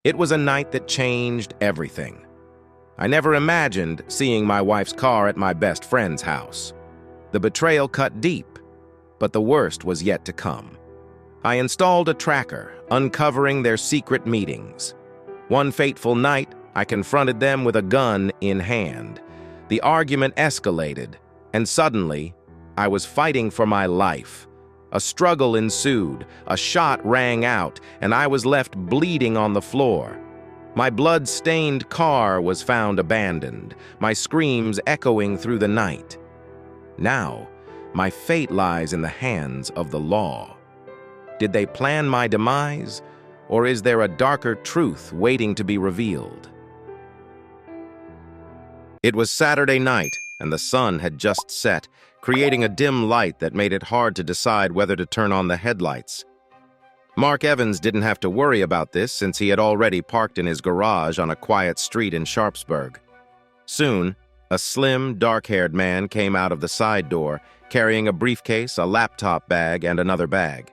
It was a night that changed everything. I never imagined seeing my wife's car at my best friend's house. The betrayal cut deep, but the worst was yet to come. I installed a tracker, uncovering their secret meetings. One fateful night, I confronted them with a gun in hand. The argument escalated, and suddenly, I was fighting for my life. A struggle ensued, a shot rang out, and I was left bleeding on the floor. My blood-stained car was found abandoned, my screams echoing through the night. Now, my fate lies in the hands of the law. Did they plan my demise, or is there a darker truth waiting to be revealed? It was Saturday night, and the sun had just set, creating a dim light that made it hard to decide whether to turn on the headlights. Mark Evans didn't have to worry about this since he had already parked in his garage on a quiet street in Sharpsburg. Soon, a slim, dark-haired man came out of the side door, carrying a briefcase, a laptop bag, and another bag.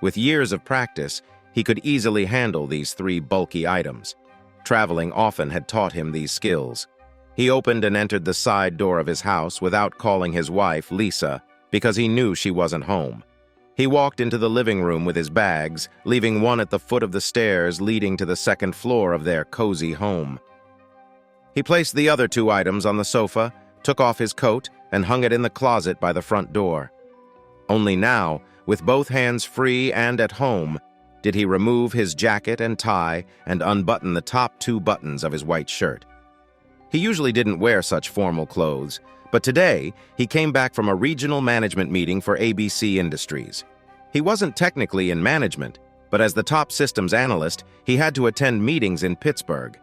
With years of practice, he could easily handle these 3 bulky items. Traveling often had taught him these skills. He opened and entered the side door of his house without calling his wife, Lisa, because he knew she wasn't home. He walked into the living room with his bags, leaving one at the foot of the stairs leading to the second floor of their cozy home. He placed the other 2 items on the sofa, took off his coat, and hung it in the closet by the front door. Only now, with both hands free and at home, did he remove his jacket and tie and unbutton the top 2 buttons of his white shirt. He usually didn't wear such formal clothes, but today he came back from a regional management meeting for ABC Industries. He wasn't technically in management, but as the top systems analyst, he had to attend meetings in Pittsburgh.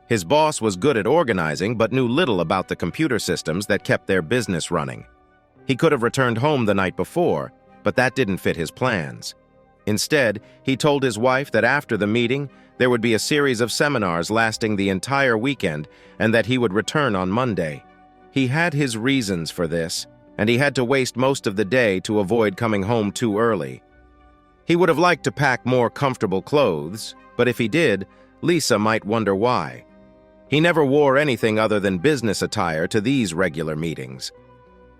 His boss was good at organizing but knew little about the computer systems that kept their business running. He could have returned home the night before, but that didn't fit his plans. Instead, he told his wife that after the meeting, there would be a series of seminars lasting the entire weekend and that he would return on Monday. He had his reasons for this, and he had to waste most of the day to avoid coming home too early. He would have liked to pack more comfortable clothes, but if he did, Lisa might wonder why. He never wore anything other than business attire to these regular meetings.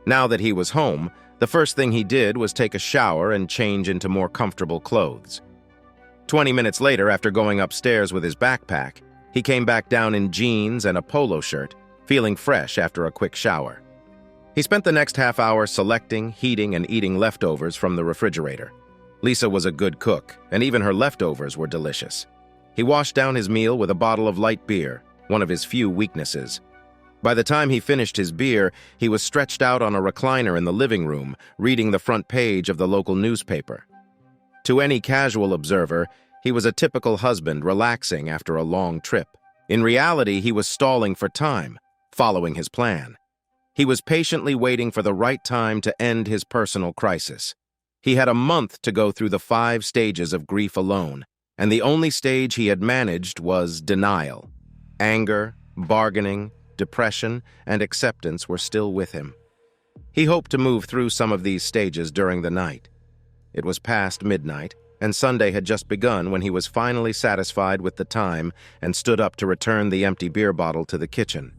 Now that he was home, the first thing he did was take a shower and change into more comfortable clothes. 20 minutes later, after going upstairs with his backpack, he came back down in jeans and a polo shirt, feeling fresh after a quick shower. He spent the next half hour selecting, heating, and eating leftovers from the refrigerator. Lisa was a good cook, and even her leftovers were delicious. He washed down his meal with a bottle of light beer, one of his few weaknesses. By the time he finished his beer, he was stretched out on a recliner in the living room, reading the front page of the local newspaper. To any casual observer, he was a typical husband relaxing after a long trip. In reality, he was stalling for time, following his plan. He was patiently waiting for the right time to end his personal crisis. He had a month to go through the 5 stages of grief alone, and the only stage he had managed was denial. Anger, bargaining, depression, and acceptance were still with him. He hoped to move through some of these stages during the night. It was past midnight, and Sunday had just begun when he was finally satisfied with the time and stood up to return the empty beer bottle to the kitchen.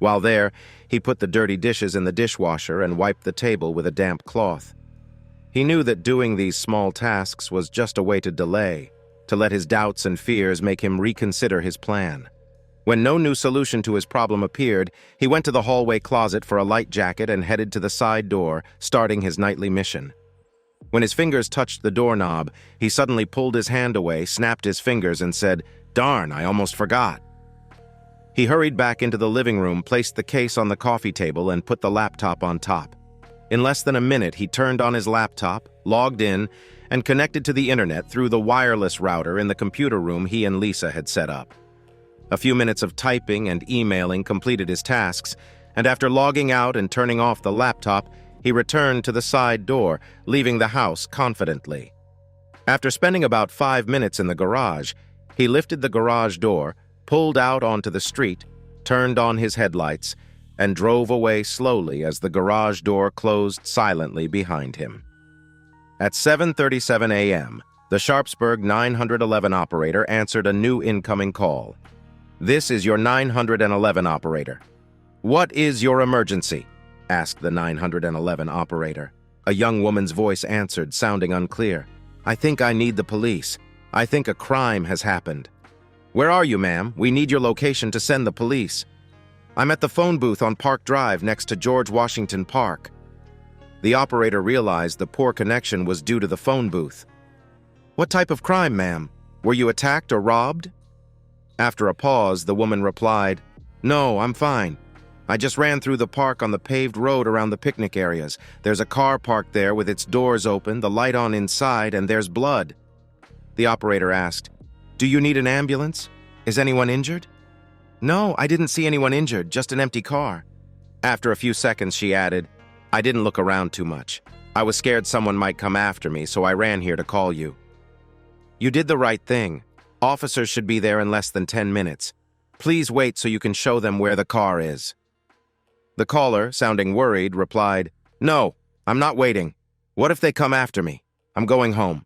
While there, he put the dirty dishes in the dishwasher and wiped the table with a damp cloth. He knew that doing these small tasks was just a way to delay, to let his doubts and fears make him reconsider his plan. When no new solution to his problem appeared, he went to the hallway closet for a light jacket and headed to the side door, starting his nightly mission. When his fingers touched the doorknob, he suddenly pulled his hand away, snapped his fingers, and said, "Darn, I almost forgot." He hurried back into the living room, placed the case on the coffee table, and put the laptop on top. In less than a minute, he turned on his laptop, logged in, and connected to the internet through the wireless router in the computer room he and Lisa had set up. A few minutes of typing and emailing completed his tasks, and after logging out and turning off the laptop, he returned to the side door, leaving the house confidently. After spending about 5 minutes in the garage, he lifted the garage door, pulled out onto the street, turned on his headlights, and drove away slowly as the garage door closed silently behind him. At 7:37 a.m., The Sharpsburg 911 operator answered a new incoming call. "This is your 911 operator." "What is your emergency?" asked the 911 operator. A young woman's voice answered, sounding unclear. "I think I need the police. I think a crime has happened." "Where are you, ma'am? We need your location to send the police." "I'm at the phone booth on Park Drive next to George Washington Park." The operator realized the poor connection was due to the phone booth. "What type of crime, ma'am? Were you attacked or robbed?" After a pause, the woman replied, "No, I'm fine. I just ran through the park on the paved road around the picnic areas. There's a car parked there with its doors open, the light on inside, and there's blood." The operator asked, "Do you need an ambulance? Is anyone injured?" "No, I didn't see anyone injured, just an empty car." After a few seconds, she added, "I didn't look around too much. I was scared someone might come after me, so I ran here to call you." "You did the right thing. Officers should be there in less than 10 minutes. Please wait so you can show them where the car is." The caller, sounding worried, replied, "No, I'm not waiting. What if they come after me? I'm going home."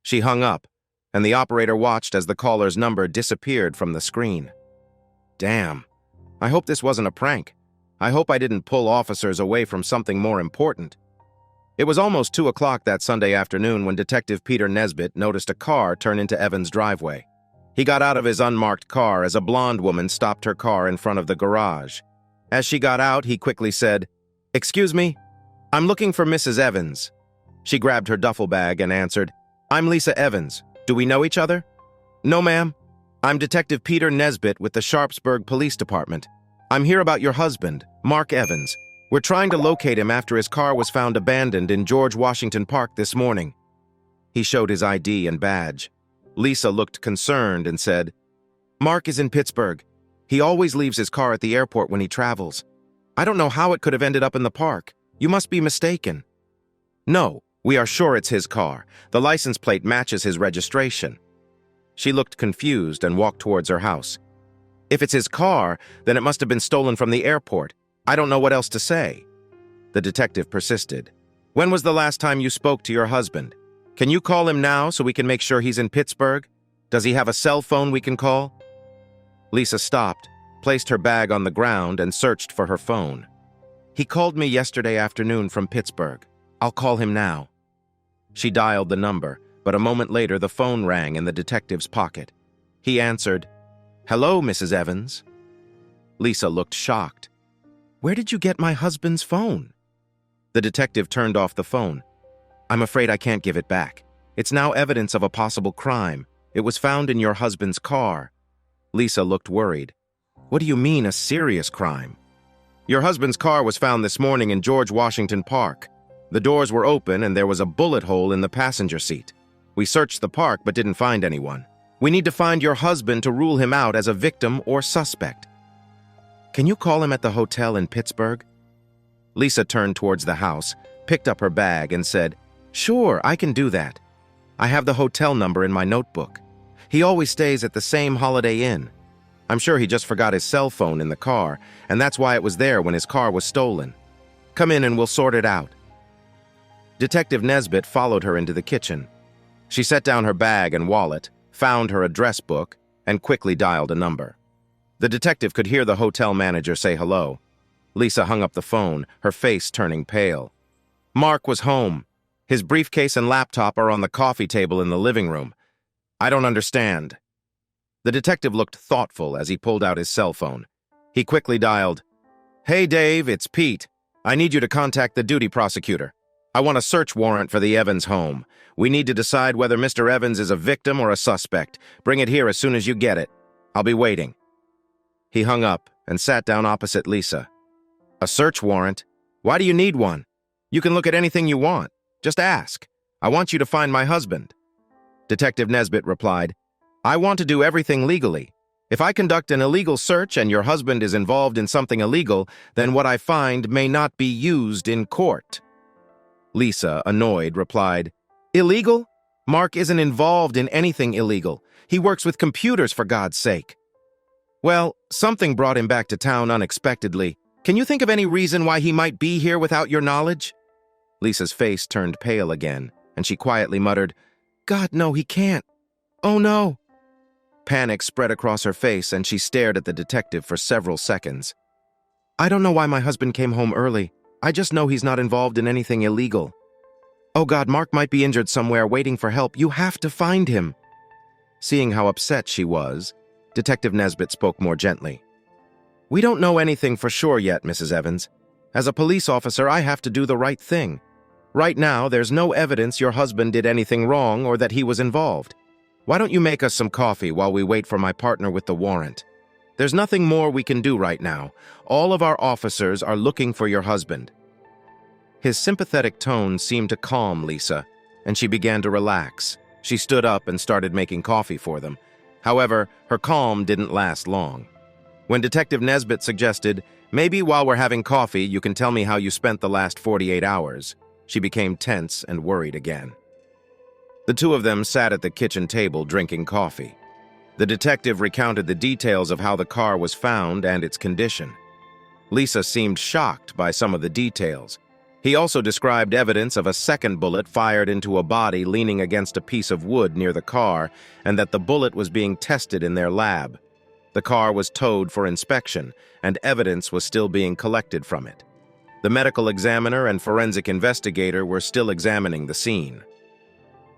She hung up, and the operator watched as the caller's number disappeared from the screen. Damn. I hope this wasn't a prank. I hope I didn't pull officers away from something more important. It was almost 2 o'clock that Sunday afternoon when Detective Peter Nesbitt noticed a car turn into Evan's driveway. He got out of his unmarked car as a blonde woman stopped her car in front of the garage. As she got out, he quickly said, "Excuse me, I'm looking for Mrs. Evans." She grabbed her duffel bag and answered, "I'm Lisa Evans. Do we know each other?" "No, ma'am. I'm Detective Peter Nesbitt with the Sharpsburg Police Department. I'm here about your husband, Mark Evans. We're trying to locate him after his car was found abandoned in George Washington Park this morning." He showed his ID and badge. Lisa looked concerned and said, "Mark is in Pittsburgh. He always leaves his car at the airport when he travels. I don't know how it could have ended up in the park. You must be mistaken." "No, we are sure it's his car. The license plate matches his registration." She looked confused and walked towards her house. "If it's his car, then it must have been stolen from the airport. I don't know what else to say." The detective persisted. "When was the last time you spoke to your husband? Can you call him now so we can make sure he's in Pittsburgh? Does he have a cell phone we can call?" Lisa stopped, placed her bag on the ground, and searched for her phone. "He called me yesterday afternoon from Pittsburgh. I'll call him now." She dialed the number, but a moment later the phone rang in the detective's pocket. He answered, "Hello, Mrs. Evans." Lisa looked shocked. "Where did you get my husband's phone?" The detective turned off the phone. "I'm afraid I can't give it back. It's now evidence of a possible crime. It was found in your husband's car." Lisa looked worried. "What do you mean, a serious crime?" "Your husband's car was found this morning in George Washington Park. The doors were open and there was a bullet hole in the passenger seat. We searched the park but didn't find anyone. We need to find your husband to rule him out as a victim or suspect. Can you call him at the hotel in Pittsburgh?" Lisa turned towards the house, picked up her bag, and said, "Sure, I can do that. I have the hotel number in my notebook. He always stays at the same Holiday Inn. I'm sure he just forgot his cell phone in the car, and that's why it was there when his car was stolen. Come in and we'll sort it out." Detective Nesbitt followed her into the kitchen. She set down her bag and wallet, found her address book, and quickly dialed a number. The detective could hear the hotel manager say hello. Lisa hung up the phone, her face turning pale. "Mark was home. His briefcase and laptop are on the coffee table in the living room. I don't understand." The detective looked thoughtful as he pulled out his cell phone. He quickly dialed, "Hey Dave, it's Pete. I need you to contact the duty prosecutor. I want a search warrant for the Evans home. We need to decide whether Mr. Evans is a victim or a suspect. Bring it here as soon as you get it. I'll be waiting." He hung up and sat down opposite Lisa. "A search warrant? Why do you need one? You can look at anything you want. Just ask. I want you to find my husband." Detective Nesbitt replied, "I want to do everything legally. If I conduct an illegal search and your husband is involved in something illegal, then what I find may not be used in court." Lisa, annoyed, replied, "Illegal? Mark isn't involved in anything illegal. He works with computers, for God's sake." "Well, something brought him back to town unexpectedly. Can you think of any reason why he might be here without your knowledge?" Lisa's face turned pale again, and she quietly muttered, God, no, he can't. Oh, no. Panic spread across her face, and she stared at the detective for several seconds. I don't know why my husband came home early. I just know he's not involved in anything illegal. Oh God, Mark might be injured somewhere waiting for help. You have to find him. Seeing how upset she was, Detective Nesbitt spoke more gently. We don't know anything for sure yet, Mrs. Evans. As a police officer, I have to do the right thing. Right now, there's no evidence your husband did anything wrong or that he was involved. Why don't you make us some coffee while we wait for my partner with the warrant? There's nothing more we can do right now. All of our officers are looking for your husband. His sympathetic tone seemed to calm Lisa, and she began to relax. She stood up and started making coffee for them. However, her calm didn't last long. When Detective Nesbitt suggested, maybe while we're having coffee, you can tell me how you spent the last 48 hours, she became tense and worried again. The two of them sat at the kitchen table drinking coffee. The detective recounted the details of how the car was found and its condition. Lisa seemed shocked by some of the details. He also described evidence of a second bullet fired into a body leaning against a piece of wood near the car, and that the bullet was being tested in their lab. The car was towed for inspection, and evidence was still being collected from it. The medical examiner and forensic investigator were still examining the scene.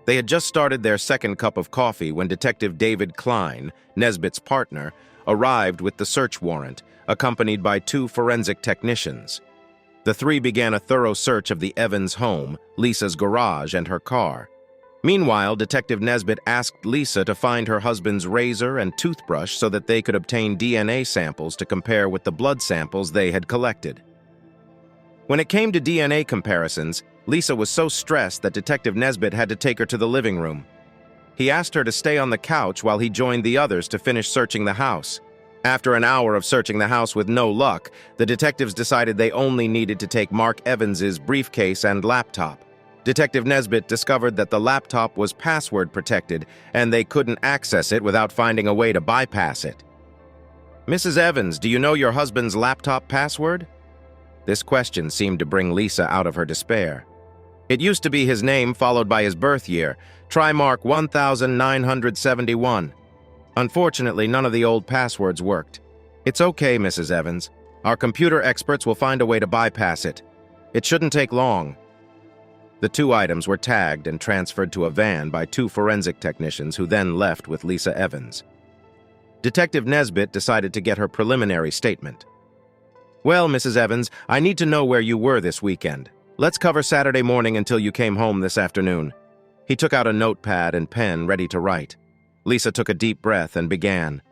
They had just started their second cup of coffee when Detective David Klein, Nesbitt's partner, arrived with the search warrant, accompanied by 2 forensic technicians. The 3 began a thorough search of the Evans home, Lisa's garage, and her car. Meanwhile, Detective Nesbitt asked Lisa to find her husband's razor and toothbrush so that they could obtain DNA samples to compare with the blood samples they had collected. When it came to DNA comparisons, Lisa was so stressed that Detective Nesbitt had to take her to the living room. He asked her to stay on the couch while he joined the others to finish searching the house. After an hour of searching the house with no luck, the detectives decided they only needed to take Mark Evans's briefcase and laptop. Detective Nesbitt discovered that the laptop was password protected, and they couldn't access it without finding a way to bypass it. Mrs. Evans, do you know your husband's laptop password? This question seemed to bring Lisa out of her despair. It used to be his name followed by his birth year. Try Mark 1971. Unfortunately, none of the old passwords worked. It's okay, Mrs. Evans. Our computer experts will find a way to bypass it. It shouldn't take long. The 2 items were tagged and transferred to a van by 2 forensic technicians who then left with Lisa Evans. Detective Nesbitt decided to get her preliminary statement. Well, Mrs. Evans, I need to know where you were this weekend. Let's cover Saturday morning until you came home this afternoon. He took out a notepad and pen ready to write. Lisa took a deep breath and began.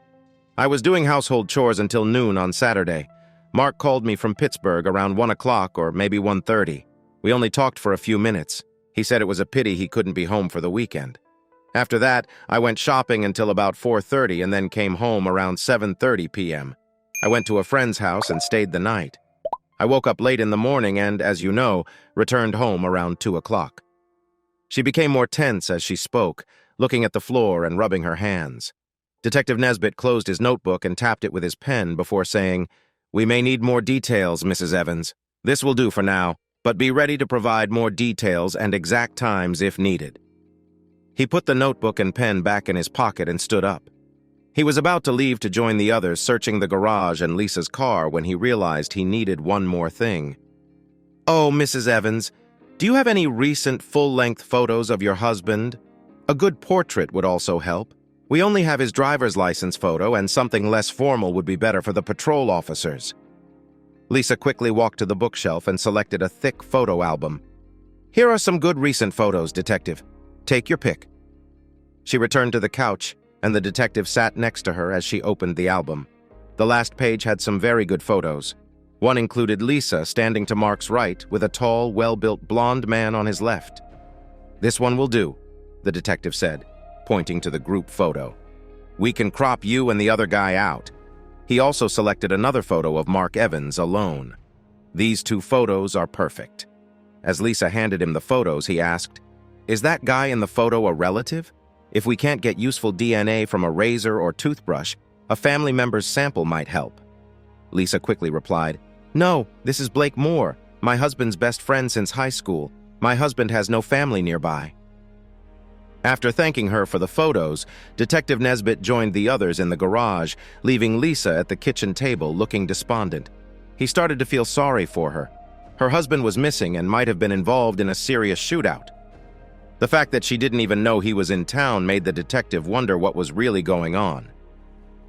I was doing household chores until noon on Saturday. Mark called me from Pittsburgh around 1 o'clock or maybe 1:30. We only talked for a few minutes. He said it was a pity he couldn't be home for the weekend. After that, I went shopping until about 4:30 and then came home around 7:30 p.m. I went to a friend's house and stayed the night. I woke up late in the morning and, as you know, returned home around 2 o'clock. She became more tense as she spoke, looking at the floor and rubbing her hands. Detective Nesbitt closed his notebook and tapped it with his pen before saying, We may need more details, Mrs. Evans. This will do for now, but be ready to provide more details and exact times if needed. He put the notebook and pen back in his pocket and stood up. He was about to leave to join the others searching the garage and Lisa's car when he realized he needed one more thing. Oh, Mrs. Evans, do you have any recent full-length photos of your husband? A good portrait would also help. We only have his driver's license photo, and something less formal would be better for the patrol officers. Lisa quickly walked to the bookshelf and selected a thick photo album. Here are some good recent photos, Detective. Take your pick. She returned to the couch, and the detective sat next to her as she opened the album. The last page had some very good photos. One included Lisa standing to Mark's right with a tall, well-built blonde man on his left. This one will do, the detective said, pointing to the group photo. We can crop you and the other guy out. He also selected another photo of Mark Evans alone. These 2 photos are perfect. As Lisa handed him the photos, he asked, Is that guy in the photo a relative? If we can't get useful DNA from a razor or toothbrush, a family member's sample might help. Lisa quickly replied, No, this is Blake Moore, my husband's best friend since high school. My husband has no family nearby. After thanking her for the photos, Detective Nesbitt joined the others in the garage, leaving Lisa at the kitchen table looking despondent. He started to feel sorry for her. Her husband was missing and might have been involved in a serious shootout. The fact that she didn't even know he was in town made the detective wonder what was really going on.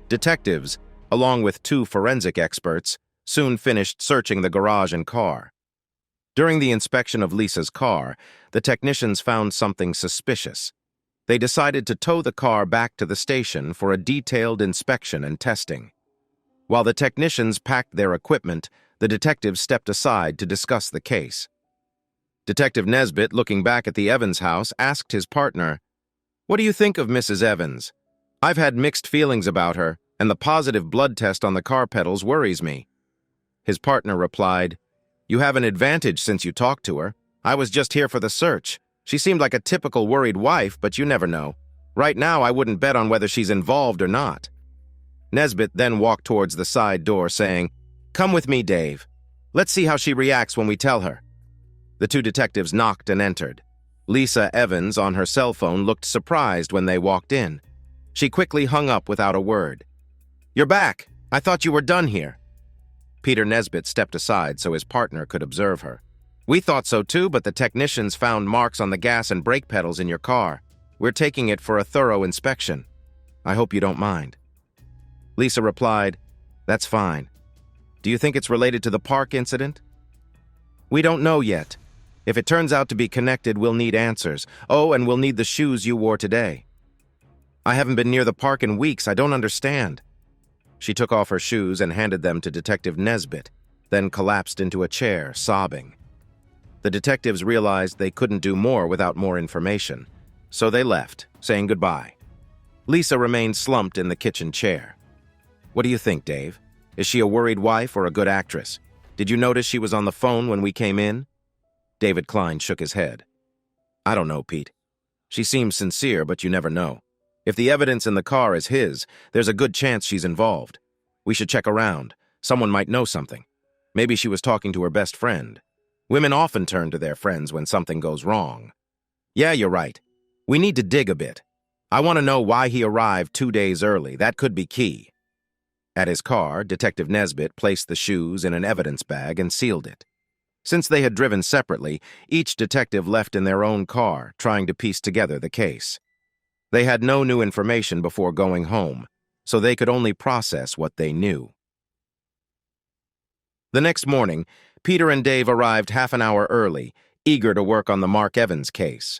Detectives, along with 2 forensic experts, soon finished searching the garage and car. During the inspection of Lisa's car, the technicians found something suspicious. They decided to tow the car back to the station for a detailed inspection and testing. While the technicians packed their equipment, the detectives stepped aside to discuss the case. Detective Nesbitt, looking back at the Evans house, asked his partner, "What do you think of Mrs. Evans? I've had mixed feelings about her, and the positive blood test on the car pedals worries me." His partner replied, "You have an advantage since you talked to her. I was just here for the search. She seemed like a typical worried wife, but you never know. Right now, I wouldn't bet on whether she's involved or not." Nesbitt then walked towards the side door, saying, "Come with me, Dave. Let's see how she reacts when we tell her." The 2 detectives knocked and entered. Lisa Evans, on her cell phone, looked surprised when they walked in. She quickly hung up without a word. "You're back. I thought you were done here." Peter Nesbitt stepped aside so his partner could observe her. "We thought so too, but the technicians found marks on the gas and brake pedals in your car. We're taking it for a thorough inspection. I hope you don't mind." Lisa replied, "That's fine. Do you think it's related to the park incident?" "We don't know yet. If it turns out to be connected, we'll need answers. Oh, and we'll need the shoes you wore today." "I haven't been near the park in weeks. I don't understand." She took off her shoes and handed them to Detective Nesbitt, then collapsed into a chair, sobbing. The detectives realized they couldn't do more without more information, so they left, saying goodbye. Lisa remained slumped in the kitchen chair. "What do you think, Dave? Is she a worried wife or a good actress? Did you notice she was on the phone when we came in?" David Klein shook his head. "I don't know, Pete. She seems sincere, but you never know. If the evidence in the car is his, there's a good chance she's involved. We should check around. Someone might know something. Maybe she was talking to her best friend. Women often turn to their friends when something goes wrong." "Yeah, you're right. We need to dig a bit. I want to know why he arrived 2 days early. That could be key." At his car, Detective Nesbitt placed the shoes in an evidence bag and sealed it. Since they had driven separately, each detective left in their own car, trying to piece together the case. They had no new information before going home, so they could only process what they knew. The next morning, Peter and Dave arrived half an hour early, eager to work on the Mark Evans case.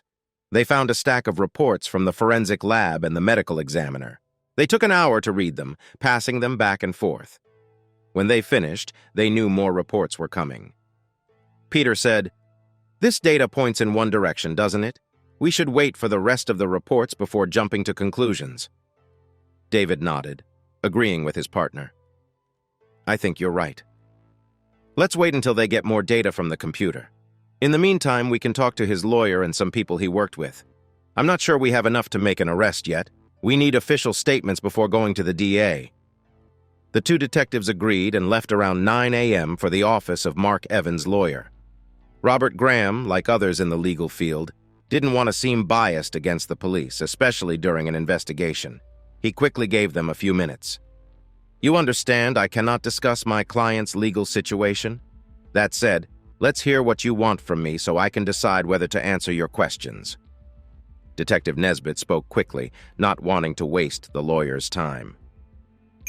They found a stack of reports from the forensic lab and the medical examiner. They took an hour to read them, passing them back and forth. When they finished, they knew more reports were coming. Peter said, "This data points in one direction, doesn't it? We should wait for the rest of the reports before jumping to conclusions." David nodded, agreeing with his partner. "I think you're right. Let's wait until they get more data from the computer. In the meantime, we can talk to his lawyer and some people he worked with. I'm not sure we have enough to make an arrest yet. We need official statements before going to the DA." The 2 detectives agreed and left around 9 a.m. for the office of Mark Evans' lawyer. Robert Graham, like others in the legal field, didn't want to seem biased against the police, especially during an investigation. He quickly gave them a few minutes. "You understand I cannot discuss my client's legal situation? That said, let's hear what you want from me so I can decide whether to answer your questions." Detective Nesbitt spoke quickly, not wanting to waste the lawyer's time.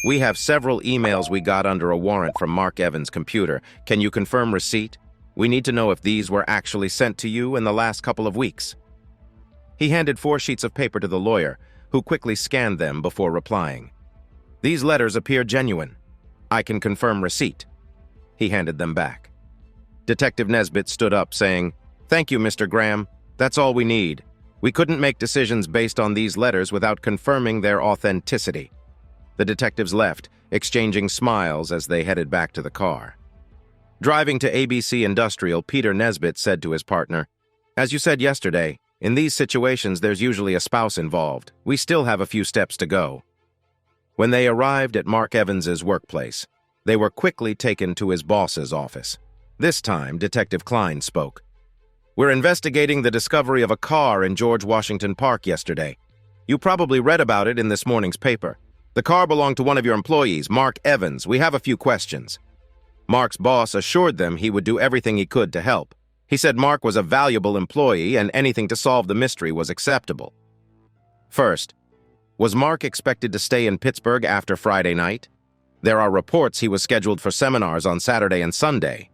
"We have several emails we got under a warrant from Mark Evans' computer. Can you confirm receipt? We need to know if these were actually sent to you in the last couple of weeks." He handed 4 sheets of paper to the lawyer, who quickly scanned them before replying. "These letters appear genuine. I can confirm receipt." He handed them back. Detective Nesbitt stood up, saying, "Thank you, Mr. Graham. That's all we need. We couldn't make decisions based on these letters without confirming their authenticity." The detectives left, exchanging smiles as they headed back to the car. Driving to ABC Industrial, Peter Nesbitt said to his partner, "As you said yesterday, in these situations there's usually a spouse involved. We still have a few steps to go." When they arrived at Mark Evans's workplace, they were quickly taken to his boss's office. This time, Detective Klein spoke. We're investigating the discovery of a car in George Washington Park yesterday. You probably read about it in this morning's paper. The car belonged to one of your employees, Mark Evans. We have a few questions. Mark's boss assured them he would do everything he could to help. He said Mark was a valuable employee and anything to solve the mystery was acceptable. First, was Mark expected to stay in Pittsburgh after Friday night? There are reports he was scheduled for seminars on Saturday and Sunday.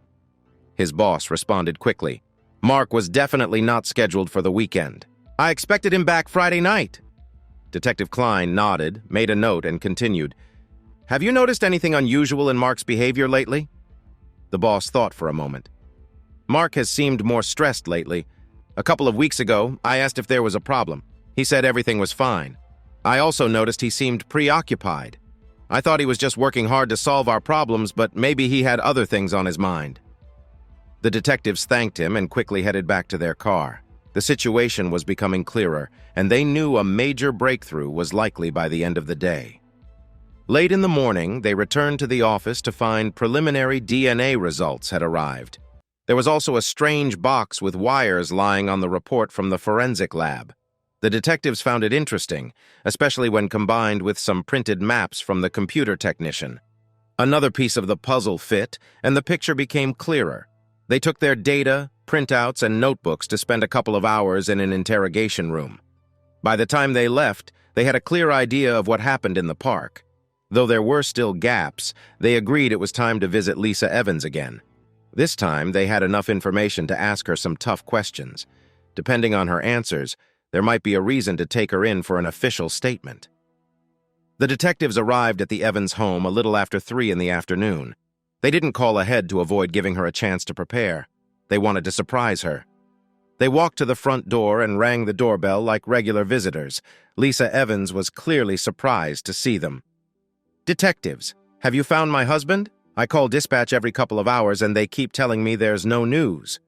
His boss responded quickly. Mark was definitely not scheduled for the weekend. I expected him back Friday night. Detective Klein nodded, made a note, and continued. Have you noticed anything unusual in Mark's behavior lately? The boss thought for a moment. Mark has seemed more stressed lately. A couple of weeks ago, I asked if there was a problem. He said everything was fine. I also noticed he seemed preoccupied. I thought he was just working hard to solve our problems, but maybe he had other things on his mind. The detectives thanked him and quickly headed back to their car. The situation was becoming clearer, and they knew a major breakthrough was likely by the end of the day. Late in the morning, they returned to the office to find preliminary DNA results had arrived. There was also a strange box with wires lying on the report from the forensic lab. The detectives found it interesting, especially when combined with some printed maps from the computer technician. Another piece of the puzzle fit, and the picture became clearer. They took their data, printouts, and notebooks to spend a couple of hours in an interrogation room. By the time they left, they had a clear idea of what happened in the park. Though there were still gaps, they agreed it was time to visit Lisa Evans again. This time, they had enough information to ask her some tough questions. Depending on her answers, there might be a reason to take her in for an official statement. The detectives arrived at the Evans home a little after 3 in the afternoon. They didn't call ahead to avoid giving her a chance to prepare. They wanted to surprise her. They walked to the front door and rang the doorbell like regular visitors. Lisa Evans was clearly surprised to see them. Detectives, have you found my husband? I call dispatch every couple of hours and they keep telling me there's no news.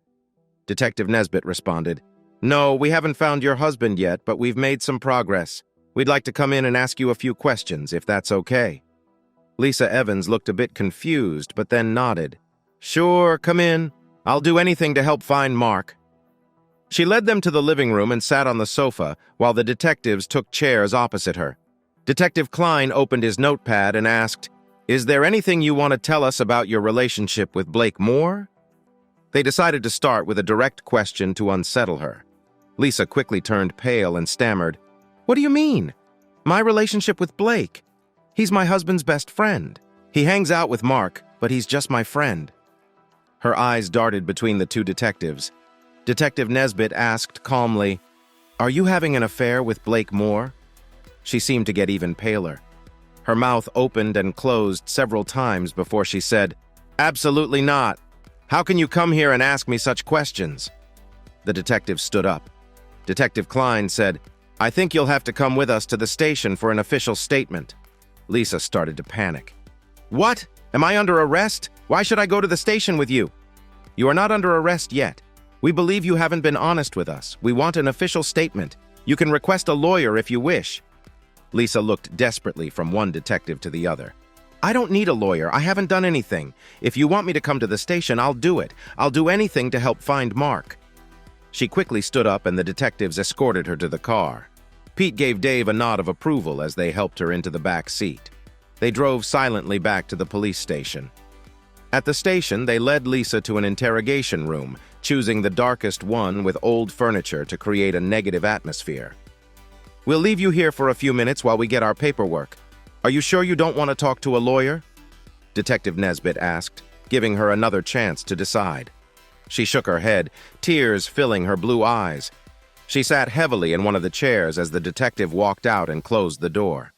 Detective Nesbitt responded, No, we haven't found your husband yet, but we've made some progress. We'd like to come in and ask you a few questions, if that's okay. Lisa Evans looked a bit confused, but then nodded. Sure, come in. I'll do anything to help find Mark. She led them to the living room and sat on the sofa while the detectives took chairs opposite her. Detective Klein opened his notepad and asked, Is there anything you want to tell us about your relationship with Blake Moore? They decided to start with a direct question to unsettle her. Lisa quickly turned pale and stammered, What do you mean? My relationship with Blake? He's my husband's best friend. He hangs out with Mark, but he's just my friend. Her eyes darted between the two detectives. Detective Nesbitt asked calmly, Are you having an affair with Blake Moore? She seemed to get even paler. Her mouth opened and closed several times before she said, Absolutely not. How can you come here and ask me such questions? The detective stood up. Detective Klein said, I think you'll have to come with us to the station for an official statement. Lisa started to panic. What? Am I under arrest? Why should I go to the station with you? You are not under arrest yet. We believe you haven't been honest with us. We want an official statement. You can request a lawyer if you wish. Lisa looked desperately from one detective to the other. I don't need a lawyer. I haven't done anything. If you want me to come to the station, I'll do it. I'll do anything to help find Mark. She quickly stood up and the detectives escorted her to the car. Pete gave Dave a nod of approval as they helped her into the back seat. They drove silently back to the police station. At the station, they led Lisa to an interrogation room, choosing the darkest one with old furniture to create a negative atmosphere. We'll leave you here for a few minutes while we get our paperwork. Are you sure you don't want to talk to a lawyer? Detective Nesbitt asked, giving her another chance to decide. She shook her head, tears filling her blue eyes. She sat heavily in one of the chairs as the detective walked out and closed the door.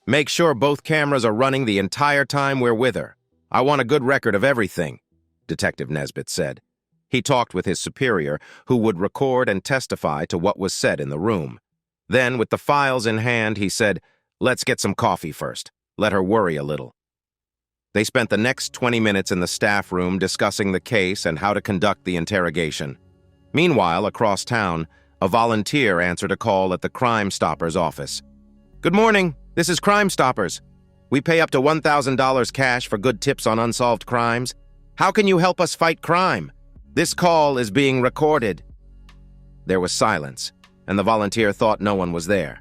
Make sure both cameras are running the entire time we're with her. I want a good record of everything, Detective Nesbitt said. He talked with his superior, who would record and testify to what was said in the room. Then, with the files in hand, he said, Let's get some coffee first. Let her worry a little. They spent the next 20 minutes in the staff room discussing the case and how to conduct the interrogation. Meanwhile, across town, a volunteer answered a call at the Crime Stoppers office. Good morning, this is Crime Stoppers. We pay up to $1,000 cash for good tips on unsolved crimes. How can you help us fight crime? This call is being recorded." There was silence, and the volunteer thought no one was there.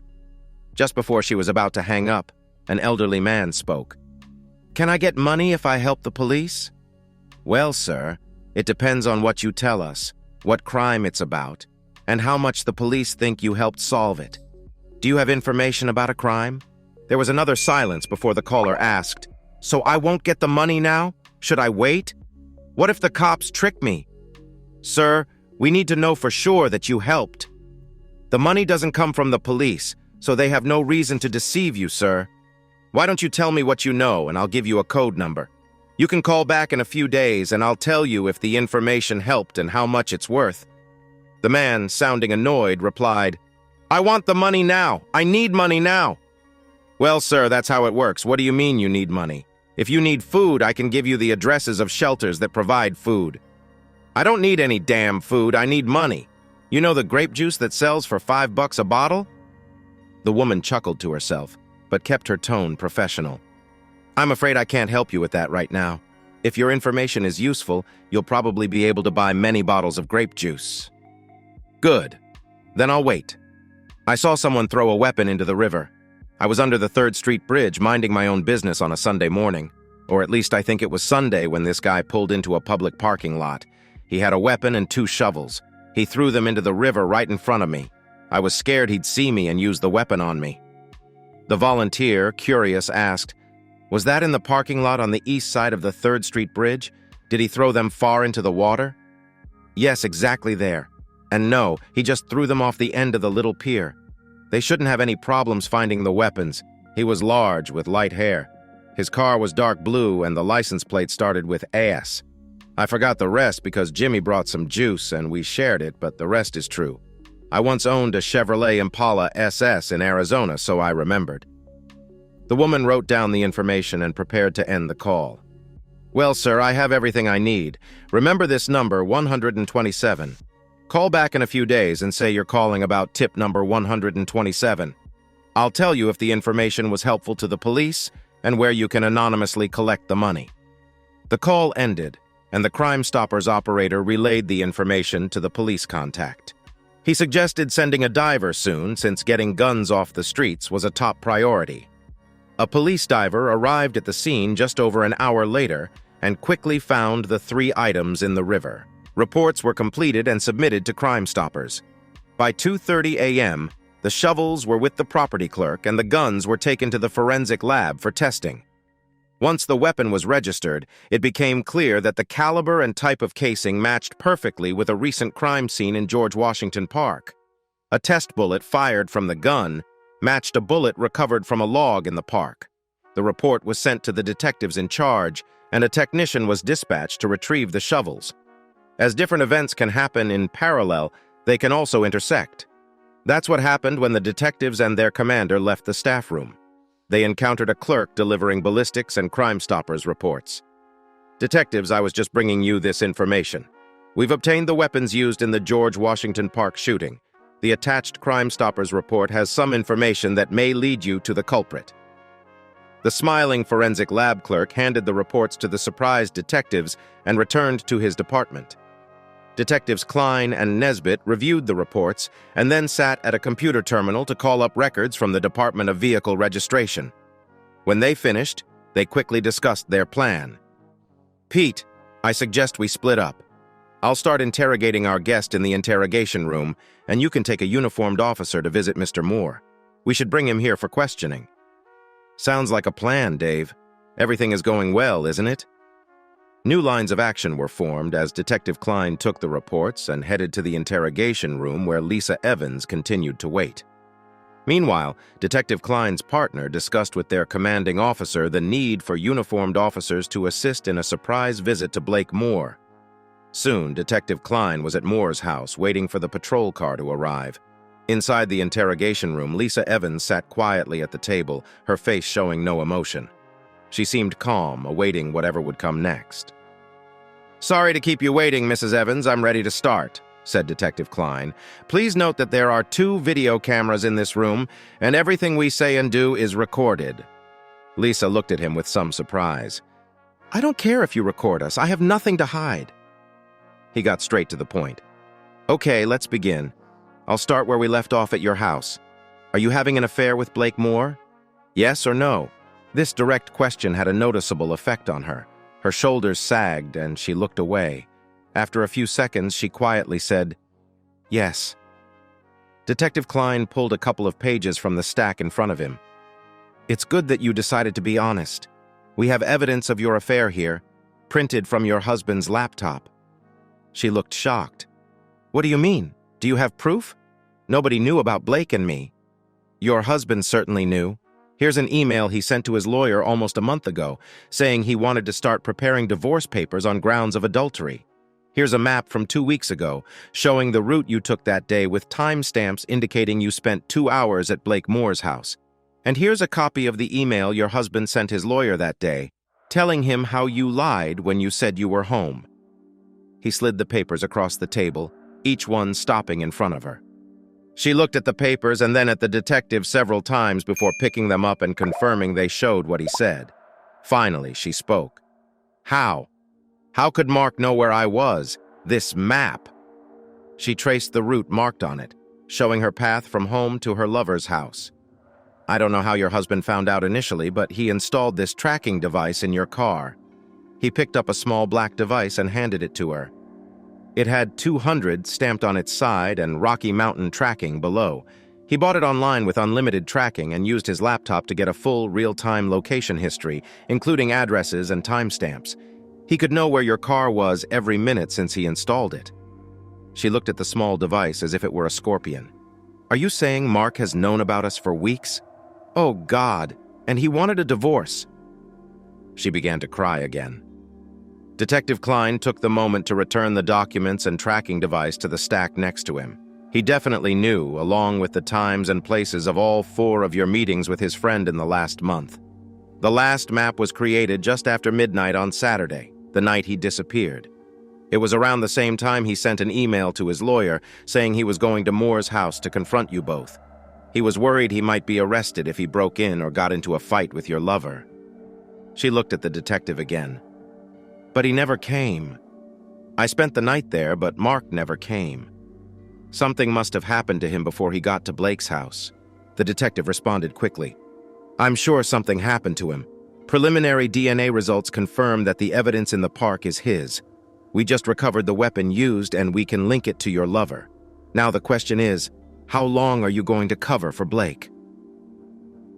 Just before she was about to hang up, an elderly man spoke. "Can I get money if I help the police?" "Well, sir, it depends on what you tell us, what crime it's about, and how much the police think you helped solve it. Do you have information about a crime?" There was another silence before the caller asked, "So I won't get the money now? Should I wait? What if the cops trick me?" "Sir, we need to know for sure that you helped. The money doesn't come from the police, so they have no reason to deceive you, sir. Why don't you tell me what you know, and I'll give you a code number. You can call back in a few days, and I'll tell you if the information helped and how much it's worth." The man, sounding annoyed, replied, "I want the money now. I need money now." "Well, sir, that's how it works. What do you mean you need money? If you need food, I can give you the addresses of shelters that provide food." "I don't need any damn food. I need money. You know the grape juice that sells for $5 a bottle?" The woman chuckled to herself, but kept her tone professional. "I'm afraid I can't help you with that right now. If your information is useful, you'll probably be able to buy many bottles of grape juice." "Good. Then I'll wait." I saw someone throw a weapon into the river. I was under the 3rd Street Bridge minding my own business on a Sunday morning. Or at least I think it was Sunday when this guy pulled into a public parking lot. He had a weapon and 2 shovels. He threw them into the river right in front of me. I was scared he'd see me and use the weapon on me. The volunteer, curious, asked, "Was that in the parking lot on the east side of the 3rd Street Bridge? Did he throw them far into the water?" "Yes, exactly there. And no, he just threw them off the end of the little pier. They shouldn't have any problems finding the weapons. He was large, with light hair. His car was dark blue, and the license plate started with AS. I forgot the rest because Jimmy brought some juice, and we shared it, but the rest is true. I once owned a Chevrolet Impala SS in Arizona, so I remembered." The woman wrote down the information and prepared to end the call. "Well, sir, I have everything I need. Remember this number, 127. Call back in a few days and say you're calling about tip number 127. I'll tell you if the information was helpful to the police and where you can anonymously collect the money." The call ended, and the Crime Stoppers operator relayed the information to the police contact. He suggested sending a diver soon, since getting guns off the streets was a top priority. A police diver arrived at the scene just over an hour later and quickly found the 3 items in the river. Reports were completed and submitted to Crime Stoppers. By 2:30 a.m., the shovels were with the property clerk and the guns were taken to the forensic lab for testing. Once the weapon was registered, it became clear that the caliber and type of casing matched perfectly with a recent crime scene in George Washington Park. A test bullet fired from the gun matched a bullet recovered from a log in the park. The report was sent to the detectives in charge, and a technician was dispatched to retrieve the shovels. As different events can happen in parallel, they can also intersect. That's what happened when the detectives and their commander left the staff room. They encountered a clerk delivering ballistics and Crime Stoppers reports. "Detectives, I was just bringing you this information. We've obtained the weapons used in the George Washington Park shooting. The attached Crime Stoppers report has some information that may lead you to the culprit." The smiling forensic lab clerk handed the reports to the surprised detectives and returned to his department. Detectives Klein and Nesbitt reviewed the reports and then sat at a computer terminal to call up records from the Department of Vehicle Registration. When they finished, they quickly discussed their plan. "Pete, I suggest we split up. I'll start interrogating our guest in the interrogation room, and you can take a uniformed officer to visit Mr. Moore. We should bring him here for questioning." "Sounds like a plan, Dave. Everything is going well, isn't it?" New lines of action were formed as Detective Klein took the reports and headed to the interrogation room where Lisa Evans continued to wait. Meanwhile, Detective Klein's partner discussed with their commanding officer the need for uniformed officers to assist in a surprise visit to Blake Moore. Soon, Detective Klein was at Moore's house waiting for the patrol car to arrive. Inside the interrogation room, Lisa Evans sat quietly at the table, her face showing no emotion. She seemed calm, awaiting whatever would come next. "Sorry to keep you waiting, Mrs. Evans. I'm ready to start," said Detective Klein. "Please note that there are 2 video cameras in this room, and everything we say and do is recorded." Lisa looked at him with some surprise. "I don't care if you record us. I have nothing to hide." He got straight to the point. Okay, let's begin. I'll start where we left off at your house. Are you having an affair with Blake Moore? Yes or no? This direct question had a noticeable effect on her. Her shoulders sagged and she looked away. After a few seconds, she quietly said, "Yes." Detective Klein pulled a couple of pages from the stack in front of him. "It's good that you decided to be honest. We have evidence of your affair here, printed from your husband's laptop." She looked shocked. "What do you mean? Do you have proof? Nobody knew about Blake and me." "Your husband certainly knew. Here's an email he sent to his lawyer almost a month ago, saying he wanted to start preparing divorce papers on grounds of adultery. Here's a map from 2 weeks ago, showing the route you took that day with timestamps indicating you spent 2 hours at Blake Moore's house. And here's a copy of the email your husband sent his lawyer that day, telling him how you lied when you said you were home." He slid the papers across the table, each one stopping in front of her. She looked at the papers and then at the detective several times before picking them up and confirming they showed what he said. Finally, she spoke. "How? How could Mark know where I was? This map?" She traced the route marked on it, showing her path from home to her lover's house. "I don't know how your husband found out initially, but he installed this tracking device in your car." He picked up a small black device and handed it to her. It had 200 stamped on its side and Rocky Mountain tracking below. He bought it online with unlimited tracking and used his laptop to get a full real-time location history, including addresses and timestamps. He could know where your car was every minute since he installed it. She looked at the small device as if it were a scorpion. "Are you saying Mark has known about us for weeks? Oh, God, and he wanted a divorce." She began to cry again. Detective Klein took the moment to return the documents and tracking device to the stack next to him. He definitely knew, along with the times and places of all 4 of your meetings with his friend in the last month. The last map was created just after midnight on Saturday, the night he disappeared. It was around the same time he sent an email to his lawyer saying he was going to Moore's house to confront you both. He was worried he might be arrested if he broke in or got into a fight with your lover. She looked at the detective again. "But he never came. I spent the night there, but Mark never came. Something must have happened to him before he got to Blake's house." The detective responded quickly. "I'm sure something happened to him. Preliminary DNA results confirm that the evidence in the park is his. We just recovered the weapon used and we can link it to your lover. Now the question is, how long are you going to cover for Blake?"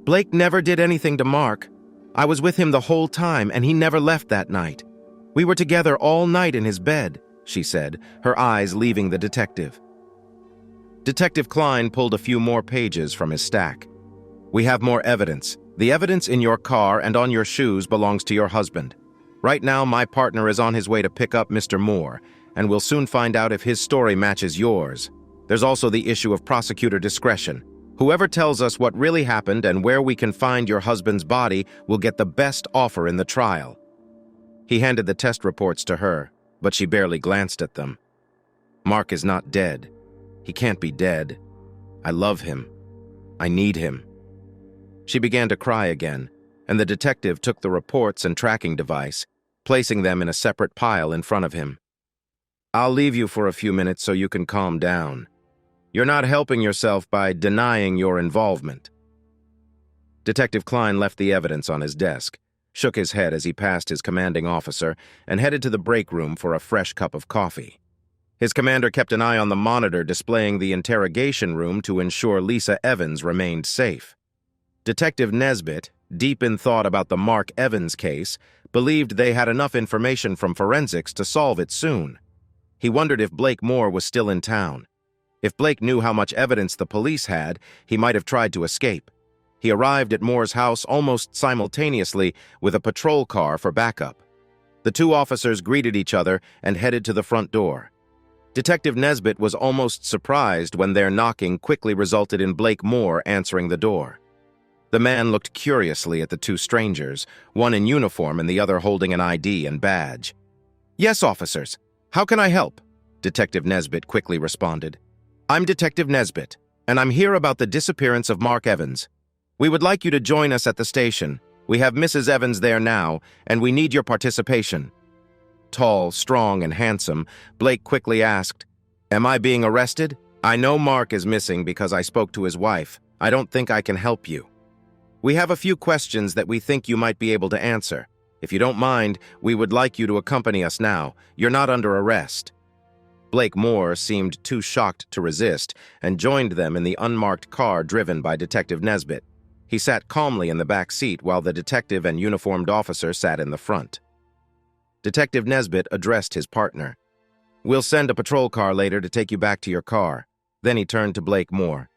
"Blake never did anything to Mark. I was with him the whole time and he never left that night. We were together all night in his bed," she said, her eyes leaving the detective. Detective Klein pulled a few more pages from his stack. "We have more evidence. The evidence in your car and on your shoes belongs to your husband. Right now, my partner is on his way to pick up Mr. Moore, and we'll soon find out if his story matches yours. There's also the issue of prosecutor discretion. Whoever tells us what really happened and where we can find your husband's body will get the best offer in the trial." He handed the test reports to her, but she barely glanced at them. "Mark is not dead. He can't be dead. I love him. I need him." She began to cry again, and the detective took the reports and tracking device, placing them in a separate pile in front of him. "I'll leave you for a few minutes so you can calm down. You're not helping yourself by denying your involvement." Detective Klein left the evidence on his desk, shook his head as he passed his commanding officer, and headed to the break room for a fresh cup of coffee. His commander kept an eye on the monitor displaying the interrogation room to ensure Lisa Evans remained safe. Detective Nesbitt, deep in thought about the Mark Evans case, believed they had enough information from forensics to solve it soon. He wondered if Blake Moore was still in town. If Blake knew how much evidence the police had, he might have tried to escape. He arrived at Moore's house almost simultaneously with a patrol car for backup. The 2 officers greeted each other and headed to the front door. Detective Nesbitt was almost surprised when their knocking quickly resulted in Blake Moore answering the door. The man looked curiously at the 2 strangers, one in uniform and the other holding an ID and badge. "Yes, officers. How can I help?" Detective Nesbitt quickly responded. "I'm Detective Nesbitt, and I'm here about the disappearance of Mark Evans. We would like you to join us at the station. We have Mrs. Evans there now, and we need your participation." tall, strong, and handsome, Blake quickly asked, "Am I being arrested? I know Mark is missing because I spoke to his wife. I don't think I can help you. We have a few questions that we think you might be able to answer. If you don't mind, we would like you to accompany us now. You're not under arrest." Blake Moore seemed too shocked to resist and joined them in the unmarked car driven by Detective Nesbitt. He sat calmly in the back seat while the detective and uniformed officer sat in the front. Detective Nesbitt addressed his partner. "We'll send a patrol car later to take you back to your car." Then he turned to Blake Moore.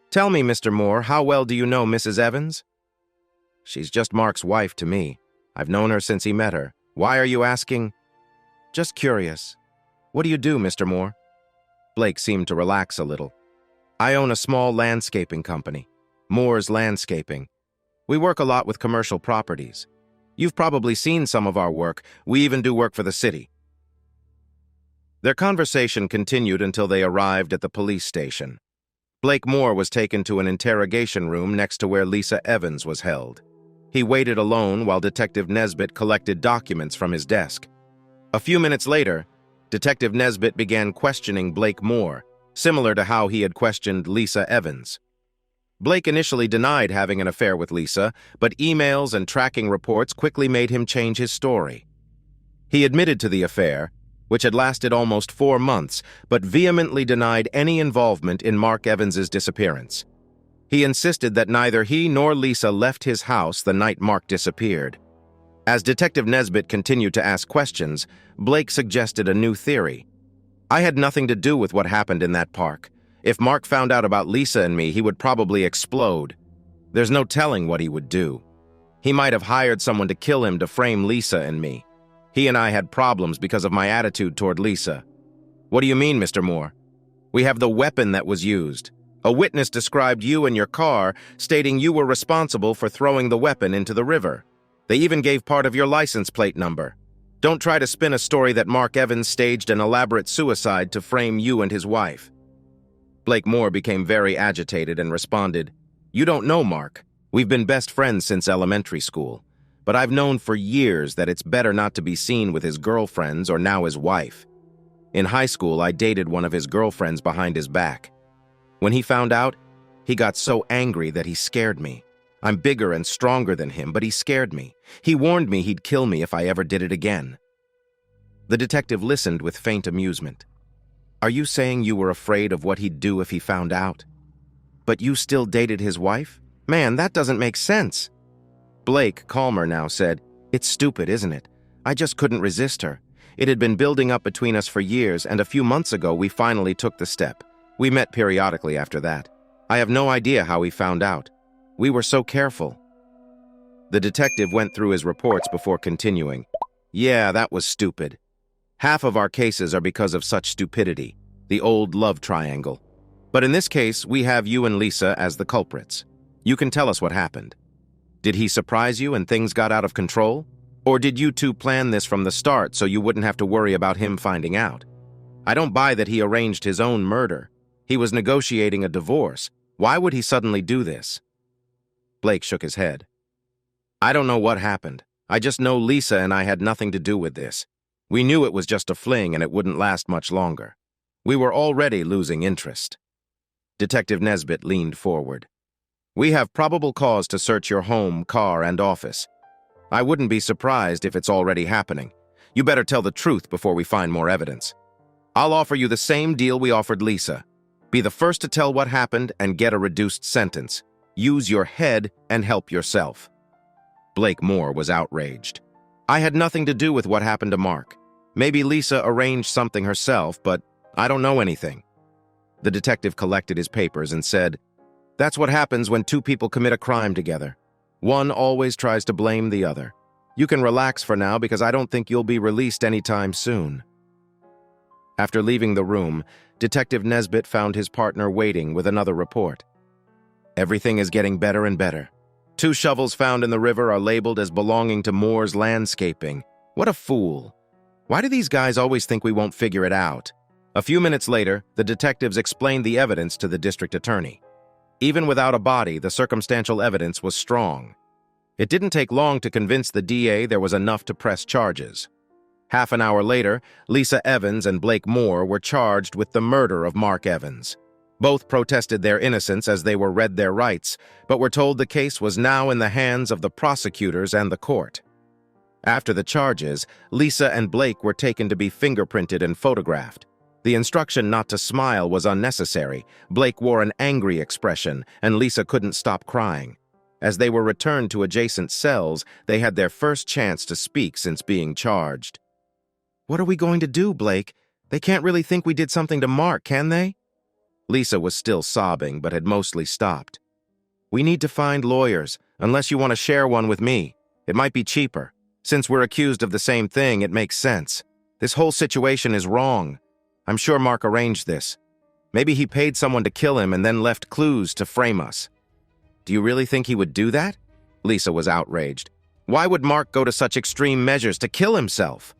"Tell me, Mr. Moore, how well do you know Mrs. Evans?" "She's just Mark's wife to me. I've known her since he met her. Why are you asking?" "Just curious. What do you do, Mr. Moore?" Blake seemed to relax a little. "I own a small landscaping company, Moore's Landscaping. We work a lot with commercial properties. You've probably seen some of our work. We even do work for the city." Their conversation continued until they arrived at the police station. Blake Moore was taken to an interrogation room next to where Lisa Evans was held. He waited alone while Detective Nesbitt collected documents from his desk. A few minutes later, Detective Nesbitt began questioning Blake Moore, similar to how he had questioned Lisa Evans. Blake initially denied having an affair with Lisa, but emails and tracking reports quickly made him change his story. He admitted to the affair, which had lasted almost 4 months, but vehemently denied any involvement in Mark Evans's disappearance. He insisted that neither he nor Lisa left his house the night Mark disappeared. As Detective Nesbitt continued to ask questions, Blake suggested a new theory. "I had nothing to do with what happened in that park. If Mark found out about Lisa and me, he would probably explode. There's no telling what he would do. He might have hired someone to kill him to frame Lisa and me. He and I had problems because of my attitude toward Lisa." "What do you mean, Mr. Moore?" "We have the weapon that was used. A witness described you and your car, stating you were responsible for throwing the weapon into the river. They even gave part of your license plate number. Don't try to spin a story that Mark Evans staged an elaborate suicide to frame you and his wife." Blake Moore became very agitated and responded, "You don't know Mark. We've been best friends since elementary school. But I've known for years that it's better not to be seen with his girlfriends or now his wife. In high school, I dated one of his girlfriends behind his back. When he found out, he got so angry that he scared me. I'm bigger and stronger than him, but he scared me. He warned me he'd kill me if I ever did it again." The detective listened with faint amusement. "Are you saying you were afraid of what he'd do if he found out? But you still dated his wife? Man, that doesn't make sense." Blake, calmer now, said, "It's stupid, isn't it? I just couldn't resist her. It had been building up between us for years, and a few months ago we finally took the step. We met periodically after that. I have no idea how he found out. We were so careful." The detective went through his reports before continuing. "Yeah, that was stupid. Half of our cases are because of such stupidity, the old love triangle. But in this case, we have you and Lisa as the culprits. You can tell us what happened. Did he surprise you and things got out of control? Or did you two plan this from the start so you wouldn't have to worry about him finding out? I don't buy that he arranged his own murder. He was negotiating a divorce. Why would he suddenly do this?" Blake shook his head. "I don't know what happened. I just know Lisa and I had nothing to do with this. We knew it was just a fling and it wouldn't last much longer. We were already losing interest." Detective Nesbitt leaned forward. "We have probable cause to search your home, car, and office. I wouldn't be surprised if it's already happening. You better tell the truth before we find more evidence. I'll offer you the same deal we offered Lisa. Be the first to tell what happened and get a reduced sentence. Use your head and help yourself." Blake Moore was outraged. "I had nothing to do with what happened to Mark. Maybe Lisa arranged something herself, but I don't know anything." The detective collected his papers and said, "That's what happens when two people commit a crime together. One always tries to blame the other. You can relax for now because I don't think you'll be released anytime soon." After leaving the room, Detective Nesbitt found his partner waiting with another report. "Everything is getting better and better. 2 shovels found in the river are labeled as belonging to Moore's Landscaping. What a fool. Why do these guys always think we won't figure it out?" A few minutes later, the detectives explained the evidence to the district attorney. Even without a body, the circumstantial evidence was strong. It didn't take long to convince the DA there was enough to press charges. Half an hour later, Lisa Evans and Blake Moore were charged with the murder of Mark Evans. Both protested their innocence as they were read their rights, but were told the case was now in the hands of the prosecutors and the court. After the charges, Lisa and Blake were taken to be fingerprinted and photographed. The instruction not to smile was unnecessary. Blake wore an angry expression, and Lisa couldn't stop crying. As they were returned to adjacent cells, they had their first chance to speak since being charged. "What are we going to do, Blake? They can't really think we did something to Mark, can they?" Lisa was still sobbing, but had mostly stopped. "We need to find lawyers, unless you want to share one with me. It might be cheaper. Since we're accused of the same thing, it makes sense. This whole situation is wrong. I'm sure Mark arranged this. Maybe he paid someone to kill him and then left clues to frame us." "Do you really think he would do that?" Lisa was outraged. "Why would Mark go to such extreme measures to kill himself?"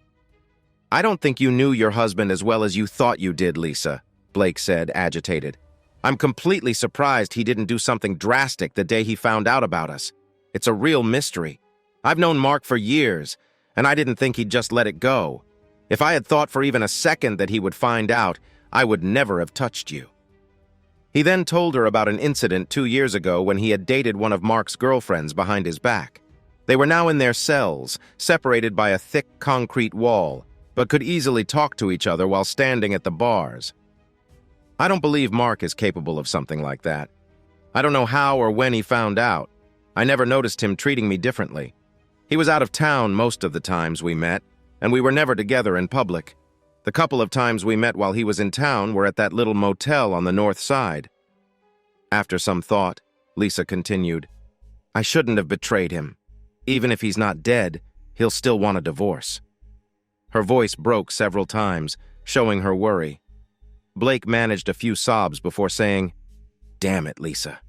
"I don't think you knew your husband as well as you thought you did, Lisa," Blake said, agitated. "I'm completely surprised he didn't do something drastic the day he found out about us. It's a real mystery. I've known Mark for years, and I didn't think he'd just let it go. If I had thought for even a second that he would find out, I would never have touched you." He then told her about an incident 2 years ago when he had dated one of Mark's girlfriends behind his back. They were now in their cells, separated by a thick concrete wall, but could easily talk to each other while standing at the bars. "I don't believe Mark is capable of something like that. I don't know how or when he found out. I never noticed him treating me differently. He was out of town most of the times we met, and we were never together in public. The couple of times we met while he was in town were at that little motel on the north side." After some thought, Lisa continued, "I shouldn't have betrayed him. Even if he's not dead, he'll still want a divorce." Her voice broke several times, showing her worry. Blake managed a few sobs before saying, "Damn it, Lisa.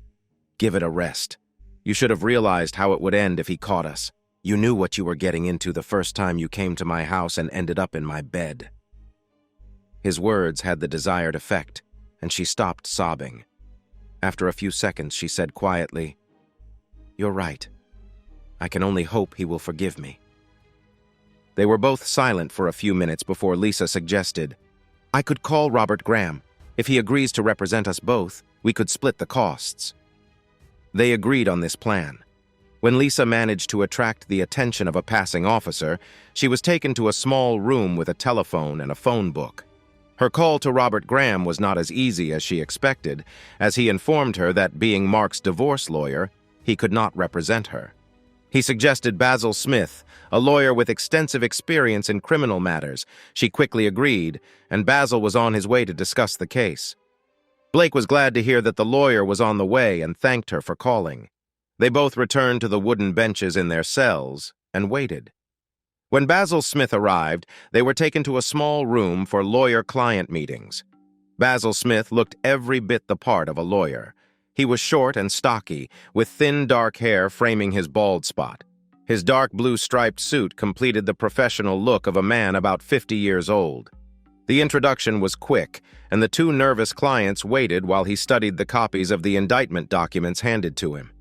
Give it a rest. You should have realized how it would end if he caught us. You knew what you were getting into the first time you came to my house and ended up in my bed." His words had the desired effect, and she stopped sobbing. After a few seconds, she said quietly, "You're right. I can only hope he will forgive me." They were both silent for a few minutes before Lisa suggested, "I could call Robert Graham. If he agrees to represent us both, we could split the costs." They agreed on this plan. When Lisa managed to attract the attention of a passing officer, she was taken to a small room with a telephone and a phone book. Her call to Robert Graham was not as easy as she expected, as he informed her that, being Mark's divorce lawyer, he could not represent her. He suggested Basil Smith, a lawyer with extensive experience in criminal matters. She quickly agreed, and Basil was on his way to discuss the case. Blake was glad to hear that the lawyer was on the way and thanked her for calling. They both returned to the wooden benches in their cells and waited. When Basil Smith arrived, they were taken to a small room for lawyer-client meetings. Basil Smith looked every bit the part of a lawyer. He was short and stocky, with thin dark hair framing his bald spot. His dark blue striped suit completed the professional look of a man about 50 years old. The introduction was quick, and the two nervous clients waited while he studied the copies of the indictment documents handed to him.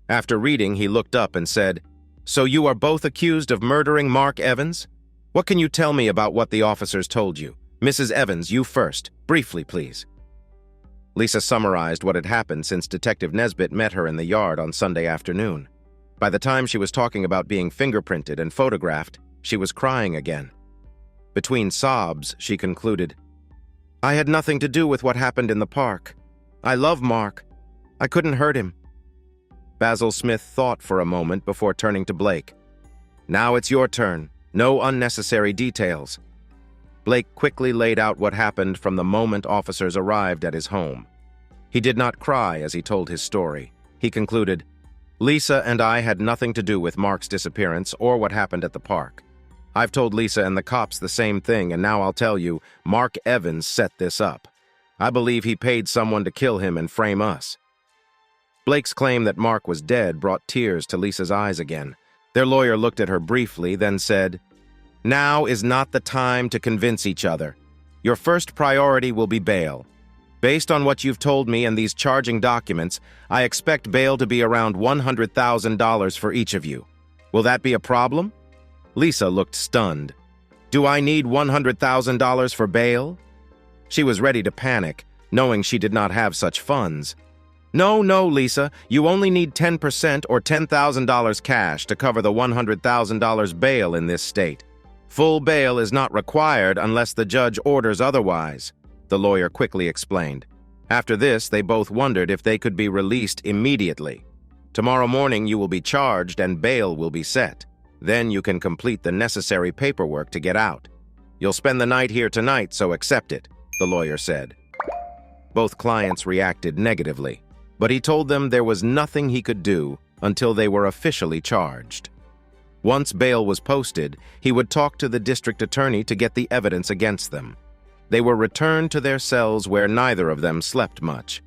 After reading, he looked up and said, "So you are both accused of murdering Mark Evans? What can you tell me about what the officers told you? Mrs. Evans, you first. Briefly, please." Lisa summarized what had happened since Detective Nesbitt met her in the yard on Sunday afternoon. By the time she was talking about being fingerprinted and photographed, she was crying again. Between sobs, she concluded, "I had nothing to do with what happened in the park. I love Mark. I couldn't hurt him." Basil Smith thought for a moment before turning to Blake. "Now it's your turn. No unnecessary details." Blake quickly laid out what happened from the moment officers arrived at his home. He did not cry as he told his story. He concluded, "Lisa and I had nothing to do with Mark's disappearance or what happened at the park. I've told Lisa and the cops the same thing, and now I'll tell you, Mark Evans set this up. I believe he paid someone to kill him and frame us." Blake's claim that Mark was dead brought tears to Lisa's eyes again. Their lawyer looked at her briefly, then said, "Now is not the time to convince each other. Your first priority will be bail. Based on what you've told me and these charging documents, I expect bail to be around $100,000 for each of you. Will that be a problem?" Lisa looked stunned. Do I need $100,000 for bail? She was ready to panic, knowing she did not have such funds. No, Lisa, you only need 10% or $10,000 cash to cover the $100,000 bail in this state. Full bail is not required unless the judge orders otherwise, the lawyer quickly explained. After this, they both wondered if they could be released immediately. Tomorrow morning you will be charged and bail will be set. Then you can complete the necessary paperwork to get out. You'll spend the night here tonight, so accept it, the lawyer said. Both clients reacted negatively, but he told them there was nothing he could do until they were officially charged. Once bail was posted, he would talk to the district attorney to get the evidence against them. They were returned to their cells where neither of them slept much.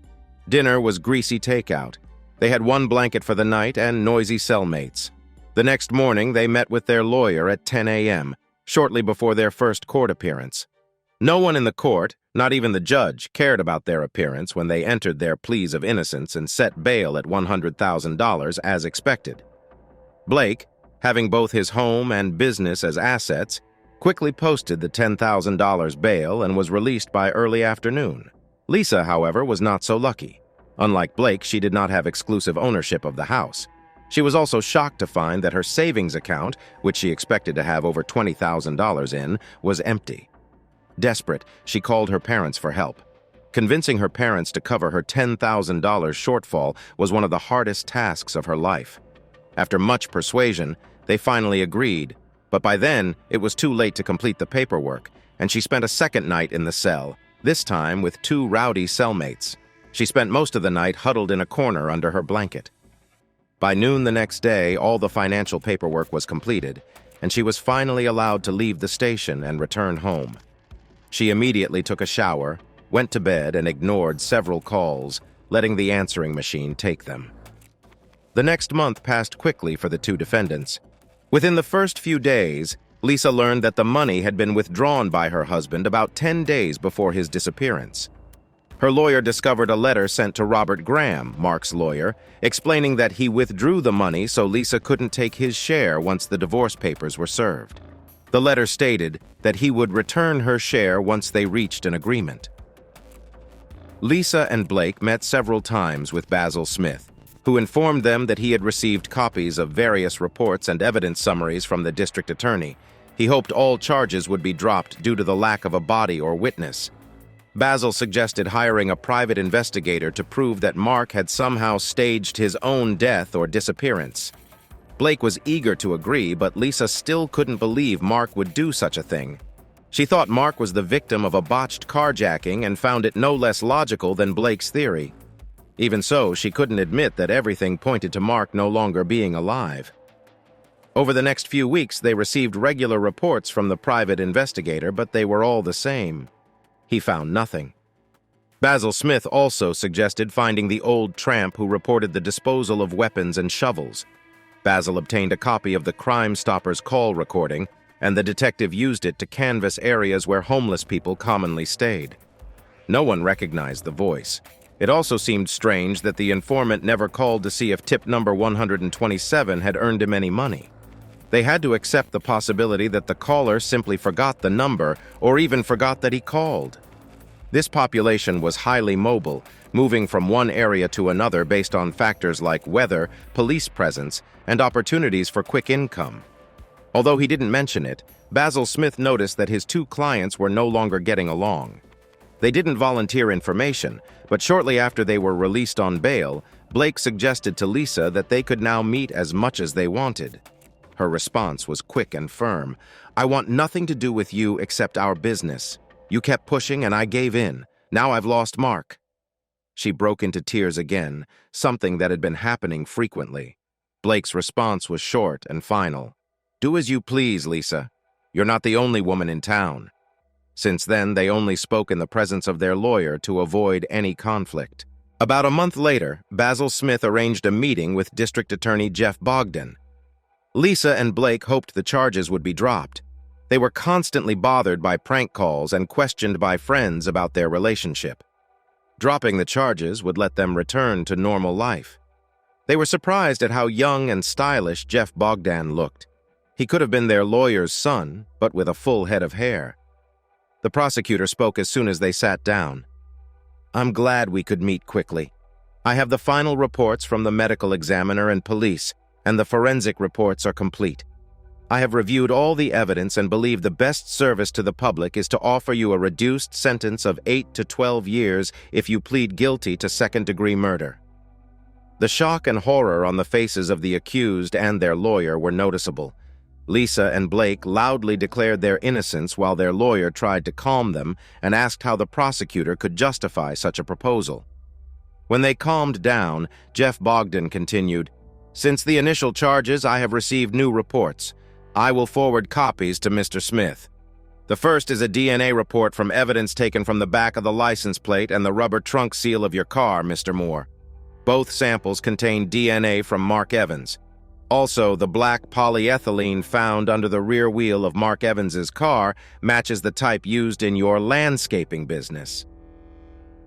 Dinner was greasy takeout. They had one blanket for the night and noisy cellmates. The next morning, they met with their lawyer at 10 a.m., shortly before their first court appearance. No one in the court, not even the judge, cared about their appearance when they entered their pleas of innocence and set bail at $100,000 as expected. Blake, having both his home and business as assets, quickly posted the $10,000 bail and was released by early afternoon. Lisa, however, was not so lucky. Unlike Blake, she did not have exclusive ownership of the house. She was also shocked to find that her savings account, which she expected to have over $20,000 in, was empty. Desperate, she called her parents for help. Convincing her parents to cover her $10,000 shortfall was one of the hardest tasks of her life. After much persuasion, they finally agreed, but by then it was too late to complete the paperwork, and she spent a second night in the cell, this time with two rowdy cellmates. She spent most of the night huddled in a corner under her blanket. By noon the next day, all the financial paperwork was completed, and she was finally allowed to leave the station and return home. She immediately took a shower, went to bed, and ignored several calls, letting the answering machine take them. The next month passed quickly for the two defendants. Within the first few days, Lisa learned that the money had been withdrawn by her husband about 10 days before his disappearance. Her lawyer discovered a letter sent to Robert Graham, Mark's lawyer, explaining that he withdrew the money so Lisa couldn't take his share once the divorce papers were served. The letter stated that he would return her share once they reached an agreement. Lisa and Blake met several times with Basil Smith, who informed them that he had received copies of various reports and evidence summaries from the district attorney. He hoped all charges would be dropped due to the lack of a body or witness. Basil suggested hiring a private investigator to prove that Mark had somehow staged his own death or disappearance. Blake was eager to agree, but Lisa still couldn't believe Mark would do such a thing. She thought Mark was the victim of a botched carjacking and found it no less logical than Blake's theory. Even so, she couldn't admit that everything pointed to Mark no longer being alive. Over the next few weeks, they received regular reports from the private investigator, but they were all the same. He found nothing. Basil Smith also suggested finding the old tramp who reported the disposal of weapons and shovels. Basil obtained a copy of the Crime Stoppers call recording, and the detective used it to canvass areas where homeless people commonly stayed. No one recognized the voice. It also seemed strange that the informant never called to see if tip number 127 had earned him any money. They had to accept the possibility that the caller simply forgot the number or even forgot that he called. This population was highly mobile, moving from one area to another based on factors like weather, police presence, and opportunities for quick income. Although he didn't mention it, Basil Smith noticed that his two clients were no longer getting along. They didn't volunteer information, but shortly after they were released on bail, Blake suggested to Lisa that they could now meet as much as they wanted. Her response was quick and firm. "I want nothing to do with you except our business. You kept pushing and I gave in. Now I've lost Mark." She broke into tears again, something that had been happening frequently. Blake's response was short and final. "Do as you please, Lisa. You're not the only woman in town." Since then, they only spoke in the presence of their lawyer to avoid any conflict. About a month later, Basil Smith arranged a meeting with District Attorney Jeff Bogdan. Lisa and Blake hoped the charges would be dropped. They were constantly bothered by prank calls and questioned by friends about their relationship. Dropping the charges would let them return to normal life. They were surprised at how young and stylish Jeff Bogdan looked. He could have been their lawyer's son, but with a full head of hair. The prosecutor spoke as soon as they sat down. "I'm glad we could meet quickly. I have the final reports from the medical examiner and police, and the forensic reports are complete. I have reviewed all the evidence and believe the best service to the public is to offer you a reduced sentence of 8 to 12 years if you plead guilty to second-degree murder." The shock and horror on the faces of the accused and their lawyer were noticeable. Lisa and Blake loudly declared their innocence while their lawyer tried to calm them and asked how the prosecutor could justify such a proposal. When they calmed down, Jeff Bogdan continued, "Since the initial charges, I have received new reports. I will forward copies to Mr. Smith. The first is a DNA report from evidence taken from the back of the license plate and the rubber trunk seal of your car, Mr. Moore. Both samples contain DNA from Mark Evans. Also, the black polyethylene found under the rear wheel of Mark Evans's car matches the type used in your landscaping business."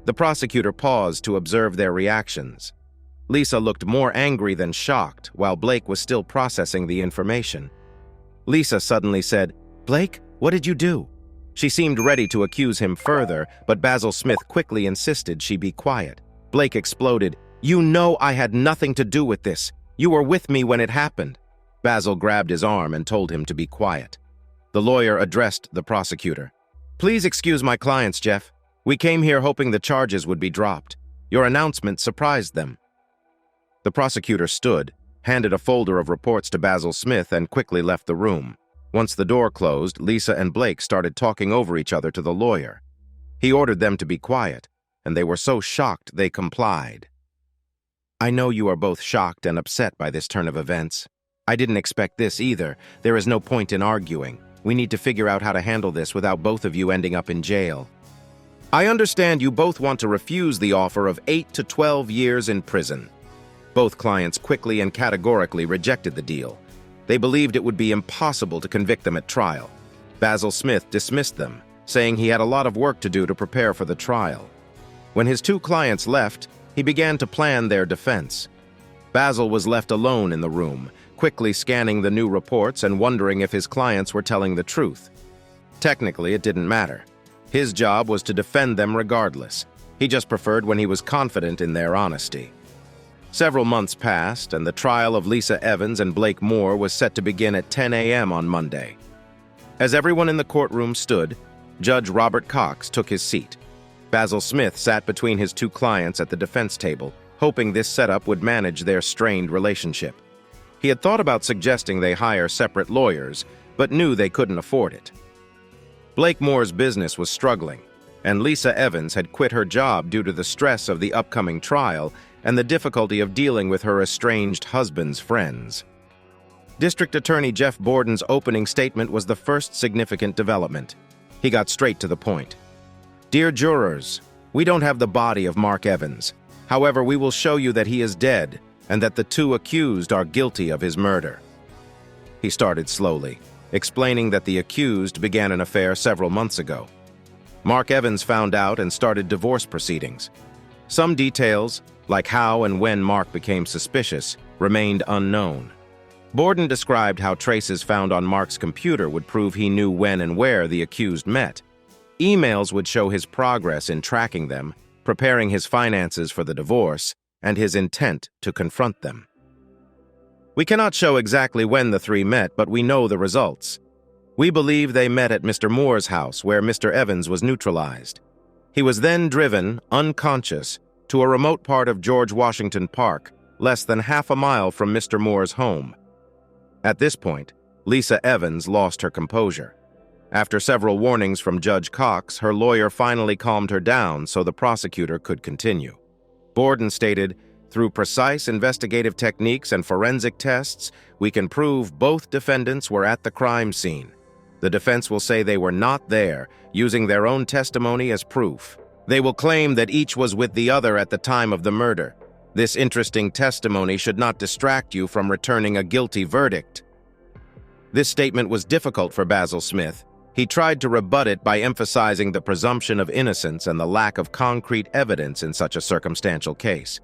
The prosecutor paused to observe their reactions. Lisa looked more angry than shocked, while Blake was still processing the information. Lisa suddenly said, "Blake, what did you do?" She seemed ready to accuse him further, but Basil Smith quickly insisted she be quiet. Blake exploded, "You know I had nothing to do with this. You were with me when it happened." Basil grabbed his arm and told him to be quiet. The lawyer addressed the prosecutor. "Please excuse my clients, Jeff. We came here hoping the charges would be dropped. Your announcement surprised them." The prosecutor stood, handed a folder of reports to Basil Smith, and quickly left the room. Once the door closed, Lisa and Blake started talking over each other to the lawyer. He ordered them to be quiet, and they were so shocked they complied. "I know you are both shocked and upset by this turn of events. I didn't expect this either. There is no point in arguing. We need to figure out how to handle this without both of you ending up in jail. I understand you both want to refuse the offer of 8 to 12 years in prison." Both clients quickly and categorically rejected the deal. They believed it would be impossible to convict them at trial. Basil Smith dismissed them, saying he had a lot of work to do to prepare for the trial. When his two clients left, he began to plan their defense. Basil was left alone in the room, quickly scanning the new reports and wondering if his clients were telling the truth. Technically, it didn't matter. His job was to defend them regardless. He just preferred when he was confident in their honesty. Several months passed, and the trial of Lisa Evans and Blake Moore was set to begin at 10 a.m. on Monday. As everyone in the courtroom stood, Judge Robert Cox took his seat. Basil Smith sat between his two clients at the defense table, hoping this setup would manage their strained relationship. He had thought about suggesting they hire separate lawyers, but knew they couldn't afford it. Blake Moore's business was struggling, and Lisa Evans had quit her job due to the stress of the upcoming trial and the difficulty of dealing with her estranged husband's friends. District Attorney Jeff Borden's opening statement was the first significant development. He got straight to the point. "Dear jurors, we don't have the body of Mark Evans. However, we will show you that he is dead and that the two accused are guilty of his murder." He started slowly, explaining that the accused began an affair several months ago. Mark Evans found out and started divorce proceedings. Some details, like how and when Mark became suspicious, remained unknown. Borden described how traces found on Mark's computer would prove he knew when and where the accused met. Emails would show his progress in tracking them, preparing his finances for the divorce, and his intent to confront them. "We cannot show exactly when the three met, but we know the results. We believe they met at Mr. Moore's house, where Mr. Evans was neutralized. He was then driven, unconscious, to a remote part of George Washington Park, less than half a mile from Mr. Moore's home." At this point, Lisa Evans lost her composure. After several warnings from Judge Cox, her lawyer finally calmed her down so the prosecutor could continue. Borden stated, "Through precise investigative techniques and forensic tests, we can prove both defendants were at the crime scene. The defense will say they were not there, using their own testimony as proof. They will claim that each was with the other at the time of the murder. This interesting testimony should not distract you from returning a guilty verdict." This statement was difficult for Basil Smith. He tried to rebut it by emphasizing the presumption of innocence and the lack of concrete evidence in such a circumstantial case.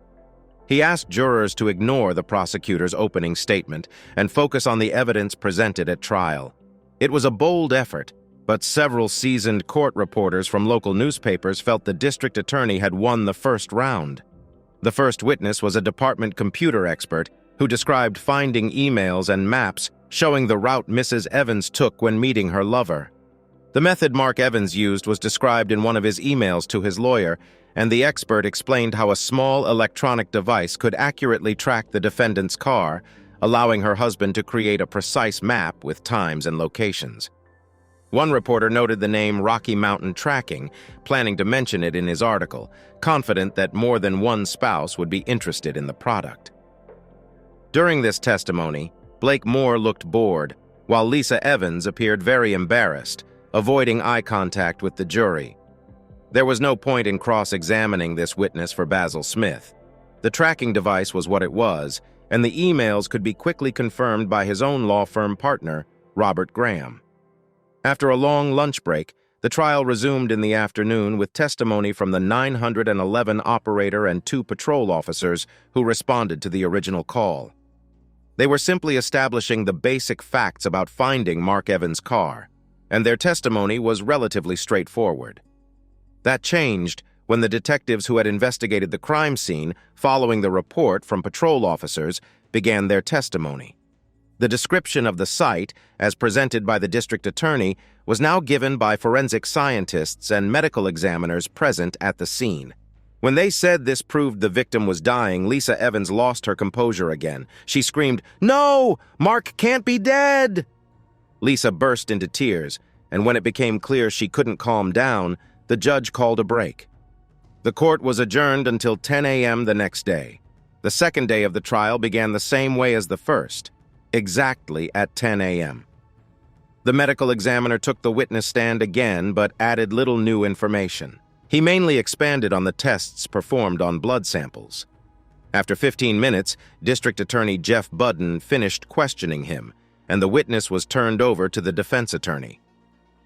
He asked jurors to ignore the prosecutor's opening statement and focus on the evidence presented at trial. It was a bold effort, but several seasoned court reporters from local newspapers felt the district attorney had won the first round. The first witness was a department computer expert who described finding emails and maps showing the route Mrs. Evans took when meeting her lover. The method Mark Evans used was described in one of his emails to his lawyer, and the expert explained how a small electronic device could accurately track the defendant's car, allowing her husband to create a precise map with times and locations. One reporter noted the name Rocky Mountain Tracking, planning to mention it in his article, confident that more than one spouse would be interested in the product. During this testimony, Blake Moore looked bored, while Lisa Evans appeared very embarrassed, avoiding eye contact with the jury. There was no point in cross-examining this witness for Basil Smith. The tracking device was what it was, and the emails could be quickly confirmed by his own law firm partner, Robert Graham. After a long lunch break, the trial resumed in the afternoon with testimony from the 911 operator and 2 patrol officers who responded to the original call. They were simply establishing the basic facts about finding Mark Evans' car, and their testimony was relatively straightforward. That changed when the detectives who had investigated the crime scene following the report from patrol officers began their testimony. The description of the site, as presented by the district attorney, was now given by forensic scientists and medical examiners present at the scene. When they said this proved the victim was dying, Lisa Evans lost her composure again. She screamed, "No! Mark can't be dead!" Lisa burst into tears, and when it became clear she couldn't calm down, the judge called a break. The court was adjourned until 10 a.m. the next day. The second day of the trial began the same way as the first, exactly at 10 a.m. The medical examiner took the witness stand again, but added little new information. He mainly expanded on the tests performed on blood samples. After 15 minutes, District Attorney Jeff Budden finished questioning him, and the witness was turned over to the defense attorney.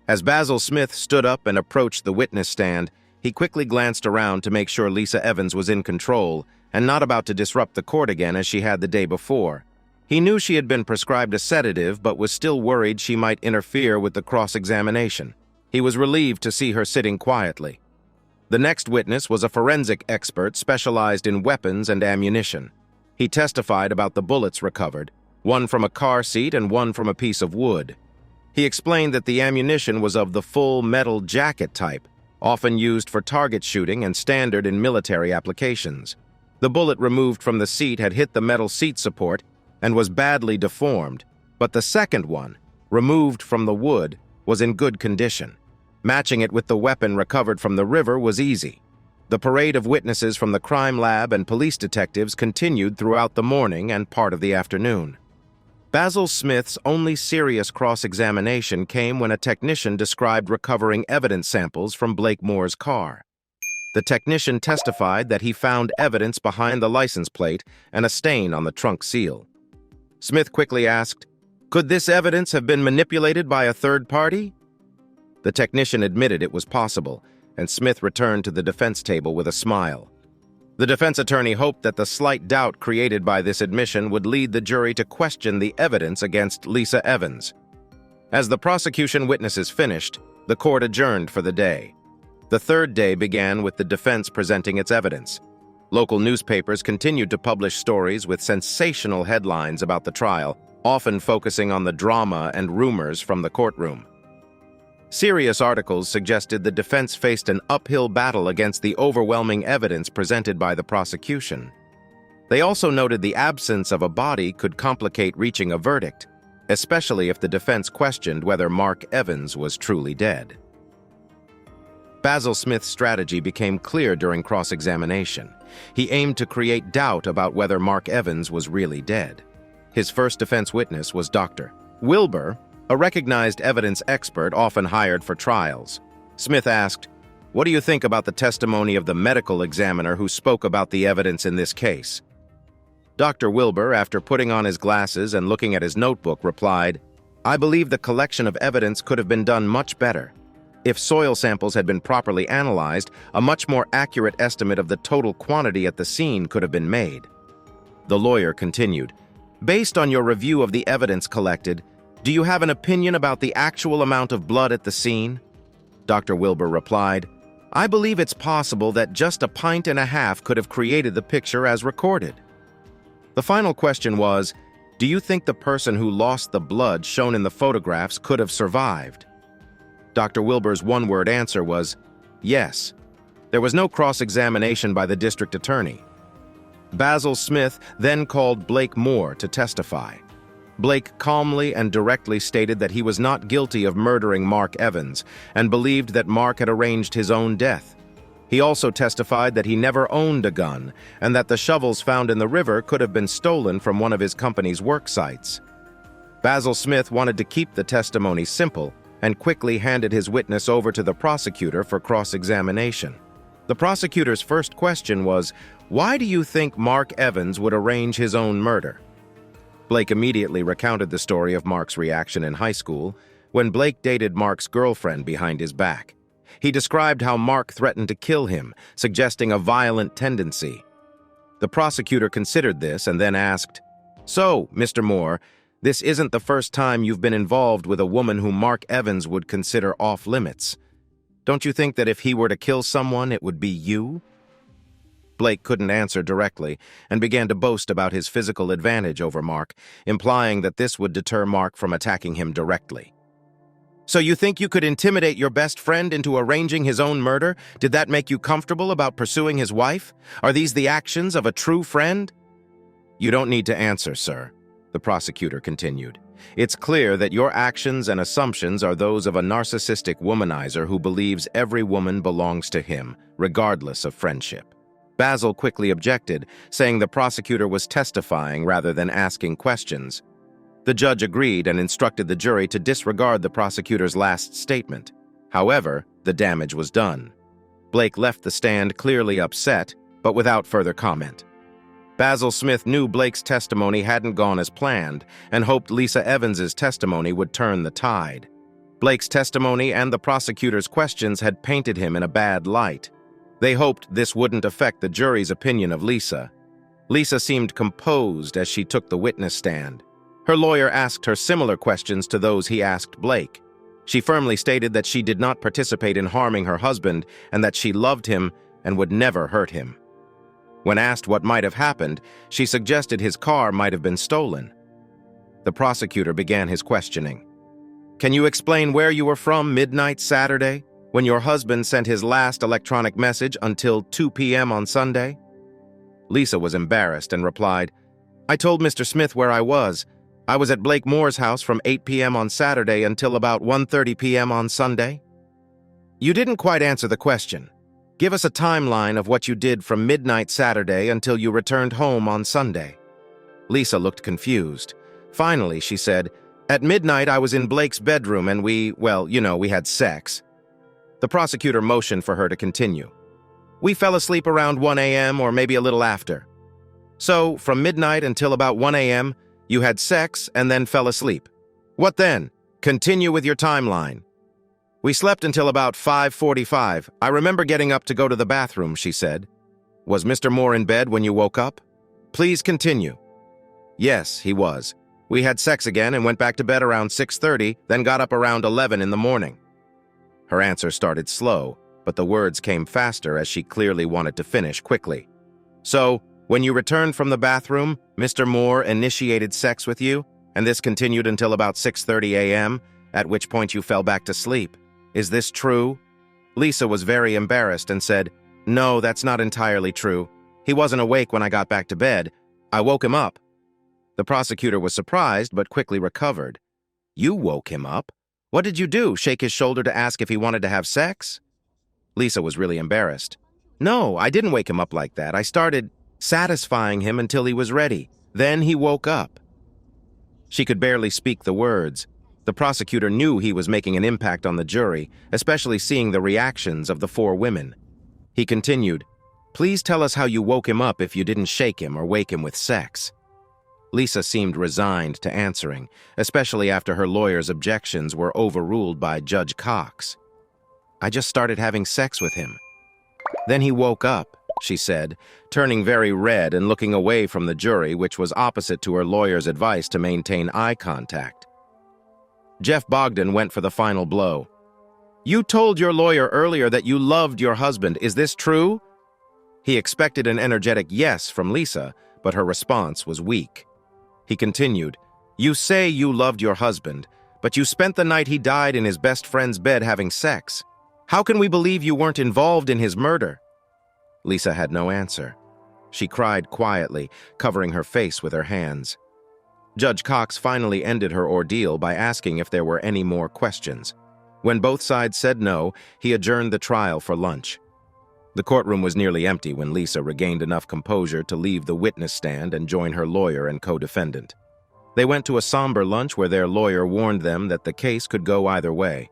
As Basil Smith stood up and approached the witness stand, he quickly glanced around to make sure Lisa Evans was in control and not about to disrupt the court again as she had the day before. He knew she had been prescribed a sedative but was still worried she might interfere with the cross-examination. He was relieved to see her sitting quietly. The next witness was a forensic expert specialized in weapons and ammunition. He testified about the bullets recovered, one from a car seat and one from a piece of wood. He explained that the ammunition was of the full metal jacket type, often used for target shooting and standard in military applications. The bullet removed from the seat had hit the metal seat support and was badly deformed, but the second one, removed from the wood, was in good condition. Matching it with the weapon recovered from the river was easy. The parade of witnesses from the crime lab and police detectives continued throughout the morning and part of the afternoon. Basil Smith's only serious cross-examination came when a technician described recovering evidence samples from Blake Moore's car. The technician testified that he found evidence behind the license plate and a stain on the trunk seal. Smith quickly asked, "Could this evidence have been manipulated by a third party?" The technician admitted it was possible, and Smith returned to the defense table with a smile. The defense attorney hoped that the slight doubt created by this admission would lead the jury to question the evidence against Lisa Evans. As the prosecution witnesses finished, the court adjourned for the day. The third day began with the defense presenting its evidence. Local newspapers continued to publish stories with sensational headlines about the trial, often focusing on the drama and rumors from the courtroom. Serious articles suggested the defense faced an uphill battle against the overwhelming evidence presented by the prosecution. They also noted the absence of a body could complicate reaching a verdict, especially if the defense questioned whether Mark Evans was truly dead. Basil Smith's strategy became clear during cross-examination. He aimed to create doubt about whether Mark Evans was really dead. His first defense witness was Dr. Wilbur, a recognized evidence expert often hired for trials. Smith asked, "What do you think about the testimony of the medical examiner who spoke about the evidence in this case?" Dr. Wilbur, after putting on his glasses and looking at his notebook, replied, "I believe the collection of evidence could have been done much better. If soil samples had been properly analyzed, a much more accurate estimate of the total quantity at the scene could have been made. The lawyer continued, "Based on your review of the evidence collected, do you have an opinion about the actual amount of blood at the scene?" Dr. Wilbur replied, "I believe it's possible that just 1.5 pints could have created the picture as recorded." The final question was, do you think the person who lost the blood shown in the photographs could have survived? Dr. Wilbur's one-word answer was, yes. There was no cross-examination by the district attorney. Basil Smith then called Blake Moore to testify. Blake calmly and directly stated that he was not guilty of murdering Mark Evans and believed that Mark had arranged his own death. He also testified that he never owned a gun and that the shovels found in the river could have been stolen from one of his company's work sites. Basil Smith wanted to keep the testimony simple and quickly handed his witness over to the prosecutor for cross-examination. The prosecutor's first question was, "Why do you think Mark Evans would arrange his own murder?" Blake immediately recounted the story of Mark's reaction in high school when Blake dated Mark's girlfriend behind his back. He described how Mark threatened to kill him, suggesting a violent tendency. The prosecutor considered this and then asked, "So, Mr. Moore, this isn't the first time you've been involved with a woman whom Mark Evans would consider off-limits. Don't you think that if he were to kill someone, it would be you?" Blake couldn't answer directly and began to boast about his physical advantage over Mark, implying that this would deter Mark from attacking him directly. "So you think you could intimidate your best friend into arranging his own murder? Did that make you comfortable about pursuing his wife? Are these the actions of a true friend?" "You don't need to answer, sir," the prosecutor continued. "It's clear that your actions and assumptions are those of a narcissistic womanizer who believes every woman belongs to him, regardless of friendship." Basil quickly objected, saying the prosecutor was testifying rather than asking questions. The judge agreed and instructed the jury to disregard the prosecutor's last statement. However, the damage was done. Blake left the stand clearly upset, but without further comment. Basil Smith knew Blake's testimony hadn't gone as planned and hoped Lisa Evans's testimony would turn the tide. Blake's testimony and the prosecutor's questions had painted him in a bad light. They hoped this wouldn't affect the jury's opinion of Lisa. Lisa seemed composed as she took the witness stand. Her lawyer asked her similar questions to those he asked Blake. She firmly stated that she did not participate in harming her husband and that she loved him and would never hurt him. When asked what might have happened, she suggested his car might have been stolen. The prosecutor began his questioning. "Can you explain where you were from midnight Saturday, when your husband sent his last electronic message until 2 p.m. on Sunday?" Lisa was embarrassed and replied, "I told Mr. Smith where I was. I was at Blake Moore's house from 8 p.m. on Saturday until about 1:30 p.m. on Sunday." "You didn't quite answer the question. Give us a timeline of what you did from midnight Saturday until you returned home on Sunday." Lisa looked confused. Finally, she said, "At midnight, I was in Blake's bedroom and we had sex." The prosecutor motioned for her to continue. "We fell asleep around 1 a.m. or maybe a little after. So, from midnight until about 1 a.m., you had sex and then fell asleep. What then? Continue with your timeline." "We slept until about 5:45. I remember getting up to go to the bathroom," she said. "Was Mr. Moore in bed when you woke up?" "Please continue." "Yes, he was. We had sex again and went back to bed around 6:30, then got up around 11 in the morning." Her answer started slow, but the words came faster as she clearly wanted to finish quickly. "So, when you returned from the bathroom, Mr. Moore initiated sex with you, and this continued until about 6:30 a.m., at which point you fell back to sleep. Is this true?" Lisa was very embarrassed and said, "No, that's not entirely true. He wasn't awake when I got back to bed. I woke him up." The prosecutor was surprised but quickly recovered. "You woke him up? What did you do, shake his shoulder to ask if he wanted to have sex?" Lisa was really embarrassed. "No, I didn't wake him up like that. I started satisfying him until he was ready. Then he woke up." She could barely speak the words. The prosecutor knew he was making an impact on the jury, especially seeing the reactions of the 4 women. He continued, "Please tell us how you woke him up if you didn't shake him or wake him with sex." Lisa seemed resigned to answering, especially after her lawyer's objections were overruled by Judge Cox. I just started having sex with him. Then he woke up, she said, turning very red and looking away from the jury, which was opposite to her lawyer's advice to maintain eye contact. Jeff Bogdan went for the final blow. You told your lawyer earlier that you loved your husband. Is this true? He expected an energetic yes from Lisa, but her response was weak. He continued, You say you loved your husband, but you spent the night he died in his best friend's bed having sex. How can we believe you weren't involved in his murder? Lisa had no answer. She cried quietly, covering her face with her hands. Judge Cox finally ended her ordeal by asking if there were any more questions. When both sides said no, he adjourned the trial for lunch. The courtroom was nearly empty when Lisa regained enough composure to leave the witness stand and join her lawyer and co-defendant. They went to a somber lunch where their lawyer warned them that the case could go either way.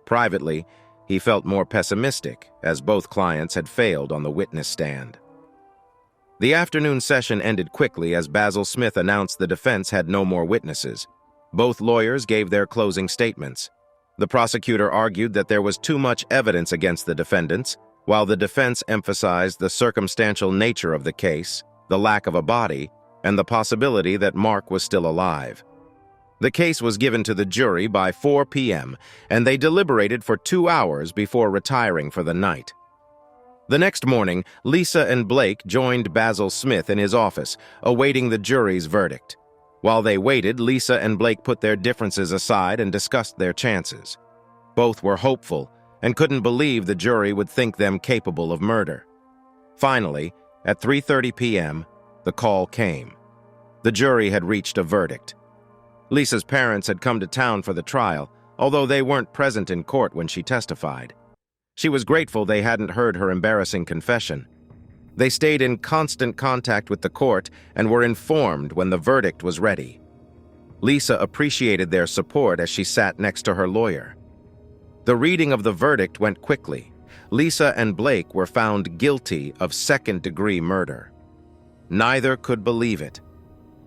Privately, he felt more pessimistic, as both clients had failed on the witness stand. The afternoon session ended quickly as Basil Smith announced the defense had no more witnesses. Both lawyers gave their closing statements. The prosecutor argued that there was too much evidence against the defendants, while the defense emphasized the circumstantial nature of the case, the lack of a body, and the possibility that Mark was still alive. The case was given to the jury by 4 p.m., and they deliberated for 2 hours before retiring for the night. The next morning, Lisa and Blake joined Basil Smith in his office, awaiting the jury's verdict. While they waited, Lisa and Blake put their differences aside and discussed their chances. Both were hopeful and couldn't believe the jury would think them capable of murder. Finally, at 3:30 p.m., the call came. The jury had reached a verdict. Lisa's parents had come to town for the trial, although they weren't present in court when she testified. She was grateful they hadn't heard her embarrassing confession. They stayed in constant contact with the court and were informed when the verdict was ready. Lisa appreciated their support as she sat next to her lawyer. The reading of the verdict went quickly. Lisa and Blake were found guilty of second-degree murder. Neither could believe it.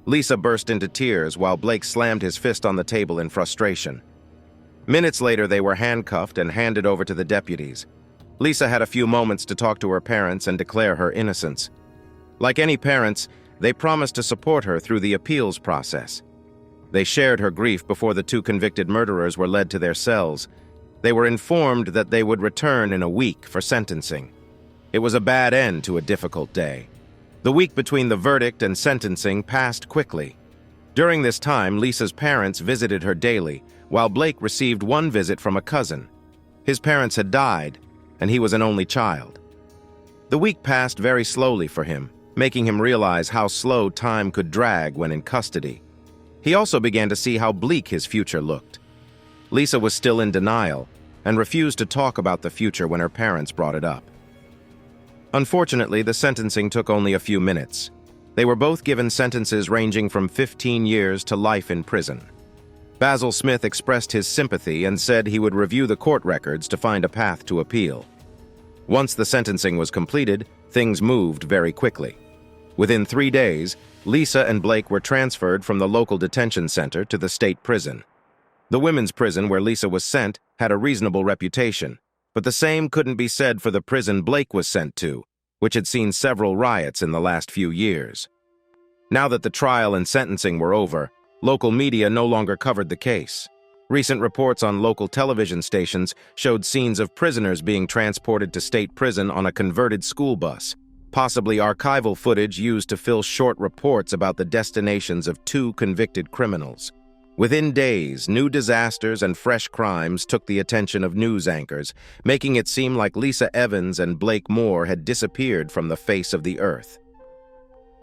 Lisa burst into tears while Blake slammed his fist on the table in frustration. Minutes later, they were handcuffed and handed over to the deputies. Lisa had a few moments to talk to her parents and declare her innocence. Like any parents, they promised to support her through the appeals process. They shared her grief before the 2 convicted murderers were led to their cells. They were informed that they would return in a week for sentencing. It was a bad end to a difficult day. The week between the verdict and sentencing passed quickly. During this time, Lisa's parents visited her daily, while Blake received one visit from a cousin. His parents had died, and he was an only child. The week passed very slowly for him, making him realize how slow time could drag when in custody. He also began to see how bleak his future looked. Lisa was still in denial and refused to talk about the future when her parents brought it up. Unfortunately, the sentencing took only a few minutes. They were both given sentences ranging from 15 years to life in prison. Basil Smith expressed his sympathy and said he would review the court records to find a path to appeal. Once the sentencing was completed, things moved very quickly. Within 3 days, Lisa and Blake were transferred from the local detention center to the state prison. The women's prison where Lisa was sent had a reasonable reputation, but the same couldn't be said for the prison Blake was sent to, which had seen several riots in the last few years. Now that the trial and sentencing were over, local media no longer covered the case. Recent reports on local television stations showed scenes of prisoners being transported to state prison on a converted school bus, possibly archival footage used to fill short reports about the destinations of 2 convicted criminals. Within days, new disasters and fresh crimes took the attention of news anchors, making it seem like Lisa Evans and Blake Moore had disappeared from the face of the earth.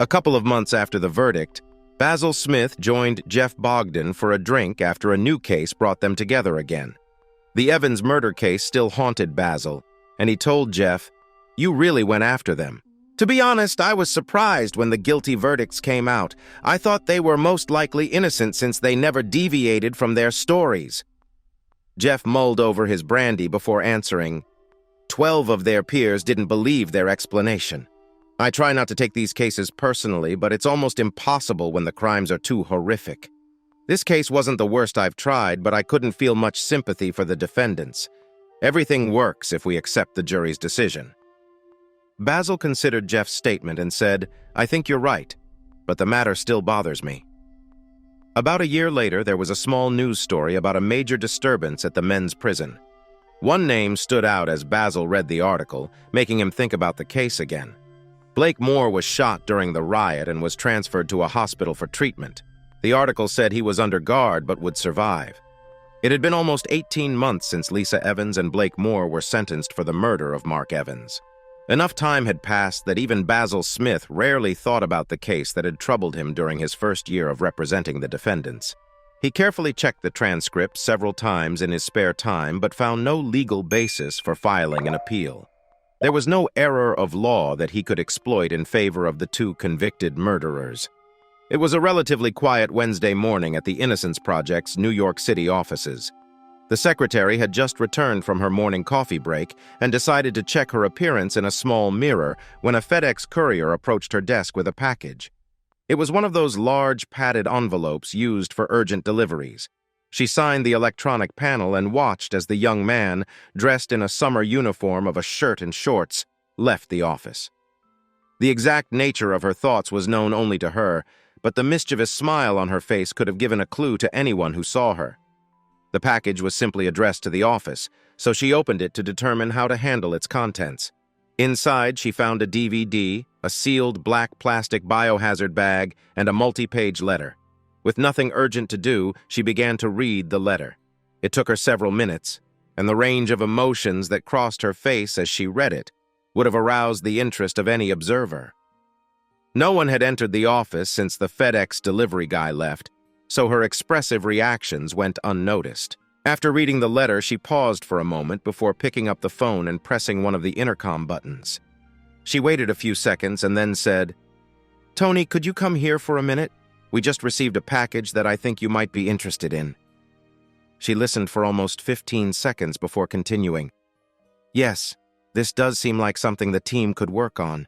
A couple of months after the verdict, Basil Smith joined Jeff Bogdan for a drink after a new case brought them together again. The Evans murder case still haunted Basil, and he told Jeff, "You really went after them." "To be honest, I was surprised when the guilty verdicts came out. I thought they were most likely innocent since they never deviated from their stories." Jeff mulled over his brandy before answering, 12 of their peers didn't believe their explanation. I try not to take these cases personally, but it's almost impossible when the crimes are too horrific. This case wasn't the worst I've tried, but I couldn't feel much sympathy for the defendants. Everything works if we accept the jury's decision. Basil considered Jeff's statement and said, "I think you're right, but the matter still bothers me." About a year later, there was a small news story about a major disturbance at the men's prison. One name stood out as Basil read the article, making him think about the case again. Blake Moore was shot during the riot and was transferred to a hospital for treatment. The article said he was under guard but would survive. It had been almost 18 months since Lisa Evans and Blake Moore were sentenced for the murder of Mark Evans. Enough time had passed that even Basil Smith rarely thought about the case that had troubled him during his first year of representing the defendants. He carefully checked the transcript several times in his spare time but found no legal basis for filing an appeal. There was no error of law that he could exploit in favor of the two convicted murderers. It was a relatively quiet Wednesday morning at the Innocence Project's New York City offices. The secretary had just returned from her morning coffee break and decided to check her appearance in a small mirror when a FedEx courier approached her desk with a package. It was one of those large padded envelopes used for urgent deliveries. She signed the electronic panel and watched as the young man, dressed in a summer uniform of a shirt and shorts, left the office. The exact nature of her thoughts was known only to her, but the mischievous smile on her face could have given a clue to anyone who saw her. The package was simply addressed to the office, so she opened it to determine how to handle its contents. Inside, she found a DVD, a sealed black plastic biohazard bag, and a multi-page letter. With nothing urgent to do, she began to read the letter. It took her several minutes, and the range of emotions that crossed her face as she read it would have aroused the interest of any observer. No one had entered the office since the FedEx delivery guy left, so her expressive reactions went unnoticed. After reading the letter, she paused for a moment before picking up the phone and pressing one of the intercom buttons. She waited a few seconds and then said, "Tony, could you come here for a minute? We just received a package that I think you might be interested in." She listened for almost 15 seconds before continuing. "Yes, this does seem like something the team could work on.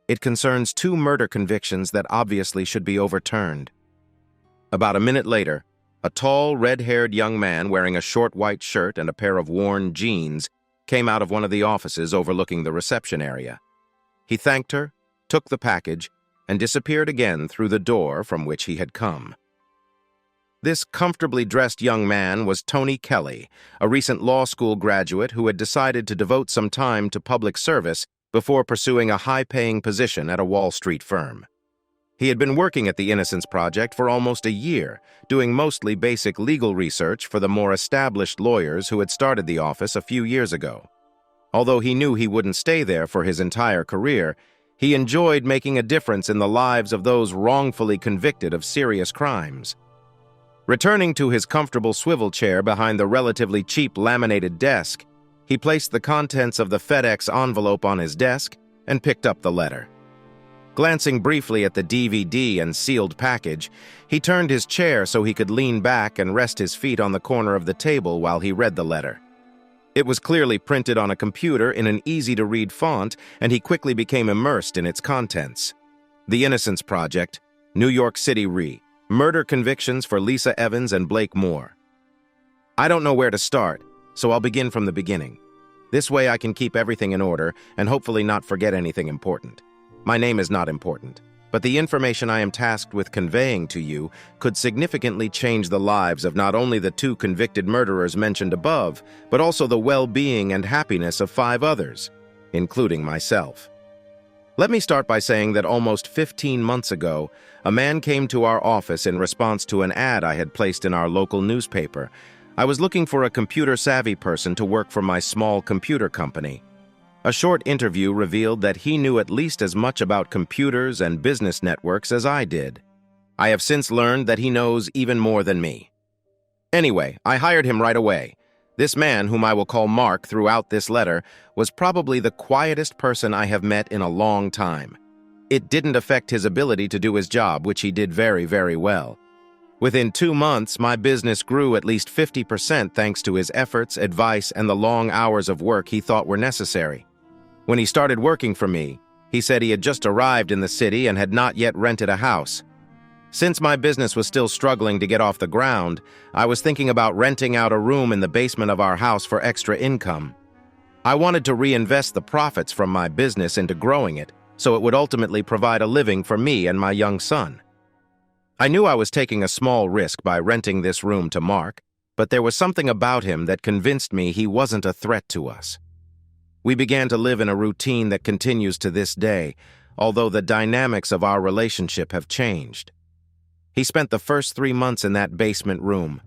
It concerns 2 murder convictions that obviously should be overturned." About a minute later, a tall, red-haired young man wearing a short white shirt and a pair of worn jeans came out of one of the offices overlooking the reception area. He thanked her, took the package, and disappeared again through the door from which he had come. This comfortably dressed young man was Tony Kelly, a recent law school graduate who had decided to devote some time to public service before pursuing a high-paying position at a Wall Street firm. He had been working at the Innocence Project for almost a year, doing mostly basic legal research for the more established lawyers who had started the office a few years ago. Although he knew he wouldn't stay there for his entire career, he enjoyed making a difference in the lives of those wrongfully convicted of serious crimes. Returning to his comfortable swivel chair behind the relatively cheap laminated desk, he placed the contents of the FedEx envelope on his desk and picked up the letter. Glancing briefly at the DVD and sealed package, he turned his chair so he could lean back and rest his feet on the corner of the table while he read the letter. It was clearly printed on a computer in an easy-to-read font, and he quickly became immersed in its contents. The Innocence Project, New York City Re. Murder convictions for Lisa Evans and Blake Moore. I don't know where to start, so I'll begin from the beginning. This way I can keep everything in order and hopefully not forget anything important. My name is not important, but the information I am tasked with conveying to you could significantly change the lives of not only the 2 convicted murderers mentioned above, but also the well-being and happiness of 5 others, including myself. Let me start by saying that almost 15 months ago, a man came to our office in response to an ad I had placed in our local newspaper. I was looking for a computer-savvy person to work for my small computer company. A short interview revealed that he knew at least as much about computers and business networks as I did. I have since learned that he knows even more than me. Anyway, I hired him right away. This man, whom I will call Mark throughout this letter, was probably the quietest person I have met in a long time. It didn't affect his ability to do his job, which he did very, very well. Within 2 months, my business grew at least 50% thanks to his efforts, advice, and the long hours of work he thought were necessary. When he started working for me, he said he had just arrived in the city and had not yet rented a house. Since my business was still struggling to get off the ground, I was thinking about renting out a room in the basement of our house for extra income. I wanted to reinvest the profits from my business into growing it, so it would ultimately provide a living for me and my young son. I knew I was taking a small risk by renting this room to Mark, but there was something about him that convinced me he wasn't a threat to us. We began to live in a routine that continues to this day, although the dynamics of our relationship have changed. He spent the first 3 months in that basement room.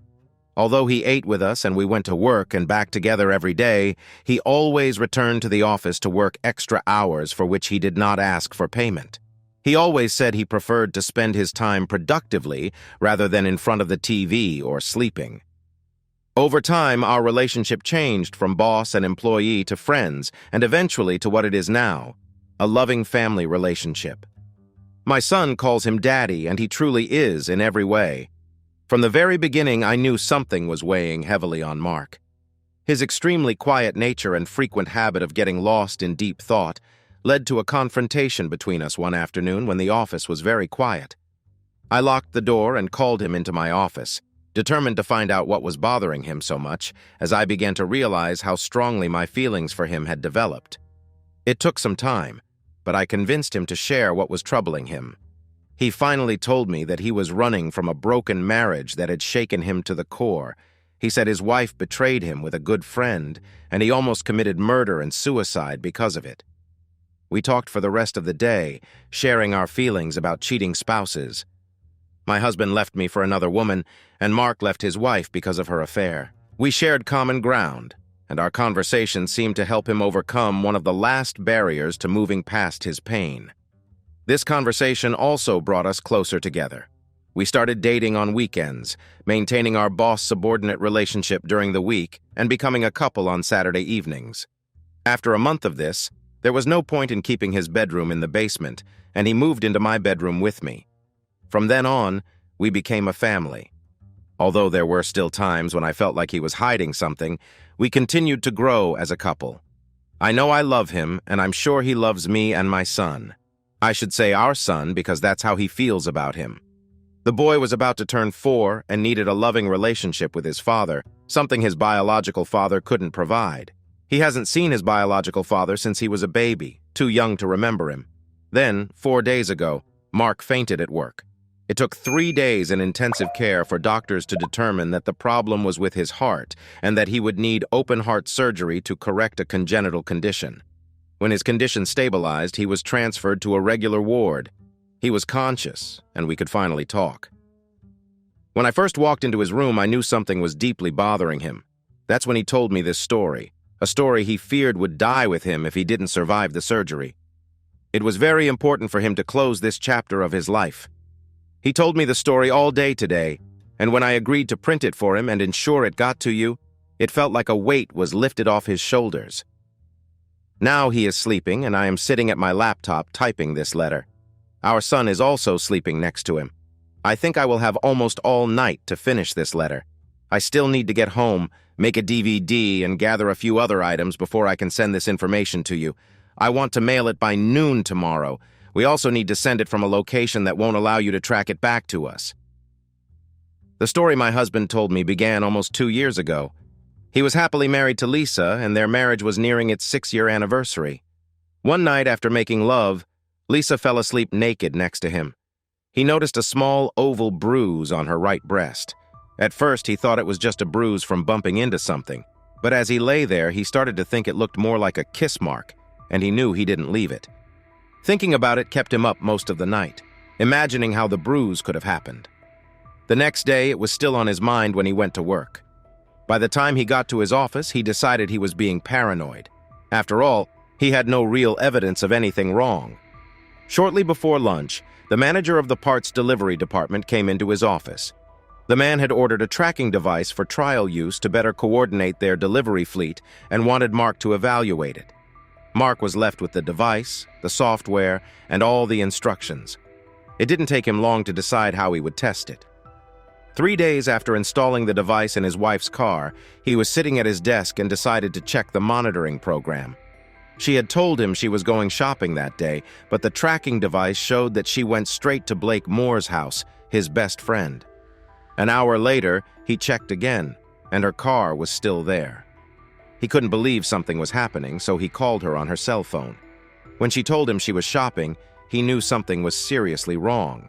Although he ate with us and we went to work and back together every day, he always returned to the office to work extra hours for which he did not ask for payment. He always said he preferred to spend his time productively rather than in front of the TV or sleeping. Over time, our relationship changed from boss and employee to friends and eventually to what it is now, a loving family relationship. My son calls him Daddy, and he truly is in every way. From the very beginning, I knew something was weighing heavily on Mark. His extremely quiet nature and frequent habit of getting lost in deep thought led to a confrontation between us one afternoon when the office was very quiet. I locked the door and called him into my office, determined to find out what was bothering him so much, as I began to realize how strongly my feelings for him had developed. It took some time, but I convinced him to share what was troubling him. He finally told me that he was running from a broken marriage that had shaken him to the core. He said his wife betrayed him with a good friend, and he almost committed murder and suicide because of it. We talked for the rest of the day, sharing our feelings about cheating spouses. My husband left me for another woman, and Mark left his wife because of her affair. We shared common ground, and our conversation seemed to help him overcome one of the last barriers to moving past his pain. This conversation also brought us closer together. We started dating on weekends, maintaining our boss-subordinate relationship during the week, and becoming a couple on Saturday evenings. After a month of this, there was no point in keeping his bedroom in the basement, and he moved into my bedroom with me. From then on, we became a family. Although there were still times when I felt like he was hiding something, we continued to grow as a couple. I know I love him, and I'm sure he loves me and my son. I should say our son because that's how he feels about him. The boy was about to turn 4 and needed a loving relationship with his father, something his biological father couldn't provide. He hasn't seen his biological father since he was a baby, too young to remember him. Then, 4 days ago, Mark fainted at work. It took 3 days in intensive care for doctors to determine that the problem was with his heart and that he would need open-heart surgery to correct a congenital condition. When his condition stabilized, he was transferred to a regular ward. He was conscious, and we could finally talk. When I first walked into his room, I knew something was deeply bothering him. That's when he told me this story, a story he feared would die with him if he didn't survive the surgery. It was very important for him to close this chapter of his life. He told me the story all day today, and when I agreed to print it for him and ensure it got to you, it felt like a weight was lifted off his shoulders. Now he is sleeping, and I am sitting at my laptop typing this letter. Our son is also sleeping next to him. I think I will have almost all night to finish this letter. I still need to get home, make a DVD, and gather a few other items before I can send this information to you. I want to mail it by noon tomorrow. We also need to send it from a location that won't allow you to track it back to us. The story my husband told me began almost 2 years ago. He was happily married to Lisa, and their marriage was nearing its 6-year anniversary. One night after making love, Lisa fell asleep naked next to him. He noticed a small oval bruise on her right breast. At first, he thought it was just a bruise from bumping into something, but as he lay there, he started to think it looked more like a kiss mark, and he knew he didn't leave it. Thinking about it kept him up most of the night, imagining how the bruise could have happened. The next day, it was still on his mind when he went to work. By the time he got to his office, he decided he was being paranoid. After all, he had no real evidence of anything wrong. Shortly before lunch, the manager of the parts delivery department came into his office. The man had ordered a tracking device for trial use to better coordinate their delivery fleet and wanted Mark to evaluate it. Mark was left with the device, the software, and all the instructions. It didn't take him long to decide how he would test it. 3 days after installing the device in his wife's car, he was sitting at his desk and decided to check the monitoring program. She had told him she was going shopping that day, but the tracking device showed that she went straight to Blake Moore's house, his best friend. An hour later, he checked again, and her car was still there. He couldn't believe something was happening, so he called her on her cell phone. When she told him she was shopping, he knew something was seriously wrong.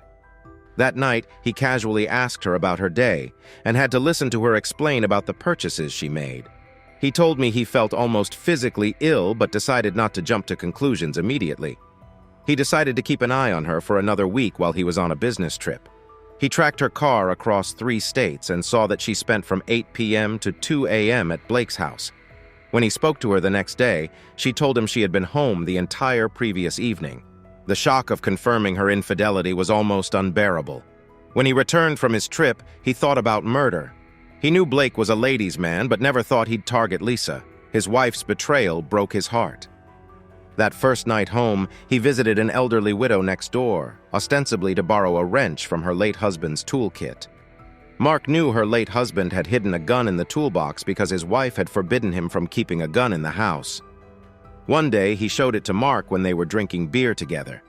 That night, he casually asked her about her day and had to listen to her explain about the purchases she made. He told me he felt almost physically ill but decided not to jump to conclusions immediately. He decided to keep an eye on her for another week while he was on a business trip. He tracked her car across 3 states and saw that she spent from 8 p.m. to 2 a.m. at Blake's house. When he spoke to her the next day, she told him she had been home the entire previous evening. The shock of confirming her infidelity was almost unbearable. When he returned from his trip, he thought about murder. He knew Blake was a ladies' man, but never thought he'd target Lisa. His wife's betrayal broke his heart. That first night home, he visited an elderly widow next door, ostensibly to borrow a wrench from her late husband's toolkit. Mark knew her late husband had hidden a gun in the toolbox because his wife had forbidden him from keeping a gun in the house. One day, he showed it to Mark when they were drinking beer together.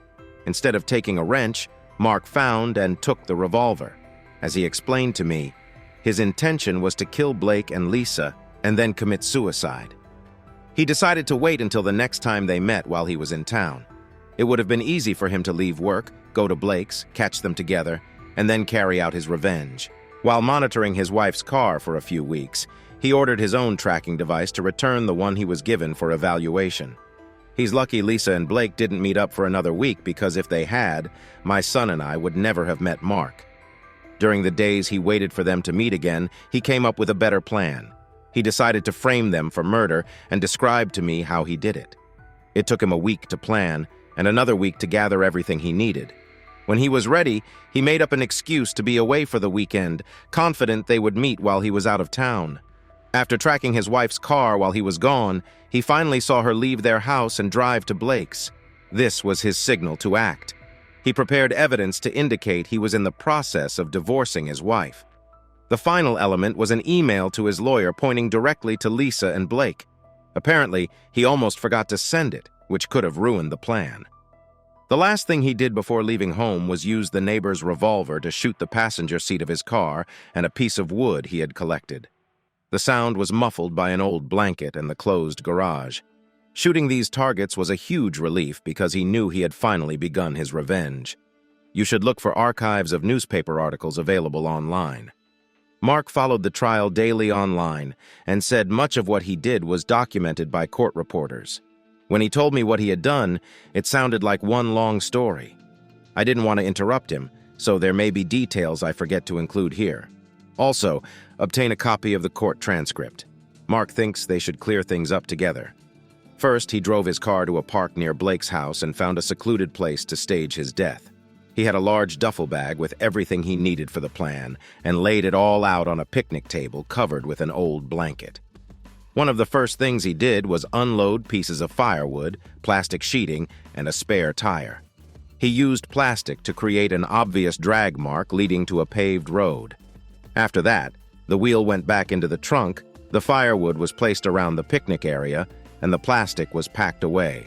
Instead of taking a wrench, Mark found and took the revolver. As he explained to me, his intention was to kill Blake and Lisa and then commit suicide. He decided to wait until the next time they met while he was in town. It would have been easy for him to leave work, go to Blake's, catch them together, and then carry out his revenge. While monitoring his wife's car for a few weeks, he ordered his own tracking device to return the one he was given for evaluation. He's lucky Lisa and Blake didn't meet up for another week because if they had, my son and I would never have met Mark. During the days he waited for them to meet again, he came up with a better plan. He decided to frame them for murder and described to me how he did it. It took him a week to plan and another week to gather everything he needed. When he was ready, he made up an excuse to be away for the weekend, confident they would meet while he was out of town. After tracking his wife's car while he was gone, he finally saw her leave their house and drive to Blake's. This was his signal to act. He prepared evidence to indicate he was in the process of divorcing his wife. The final element was an email to his lawyer pointing directly to Lisa and Blake. Apparently, he almost forgot to send it, which could have ruined the plan. The last thing he did before leaving home was use the neighbor's revolver to shoot the passenger seat of his car and a piece of wood he had collected. The sound was muffled by an old blanket and the closed garage. Shooting these targets was a huge relief because he knew he had finally begun his revenge. You should look for archives of newspaper articles available online. Mark followed the trial daily online and said much of what he did was documented by court reporters. When he told me what he had done, it sounded like one long story. I didn't want to interrupt him, so there may be details I forget to include here. Also, obtain a copy of the court transcript. Mark thinks they should clear things up together. First, he drove his car to a park near Blake's house and found a secluded place to stage his death. He had a large duffel bag with everything he needed for the plan and laid it all out on a picnic table covered with an old blanket. One of the first things he did was unload pieces of firewood, plastic sheeting, and a spare tire. He used plastic to create an obvious drag mark leading to a paved road. After that, the wheel went back into the trunk, the firewood was placed around the picnic area, and the plastic was packed away.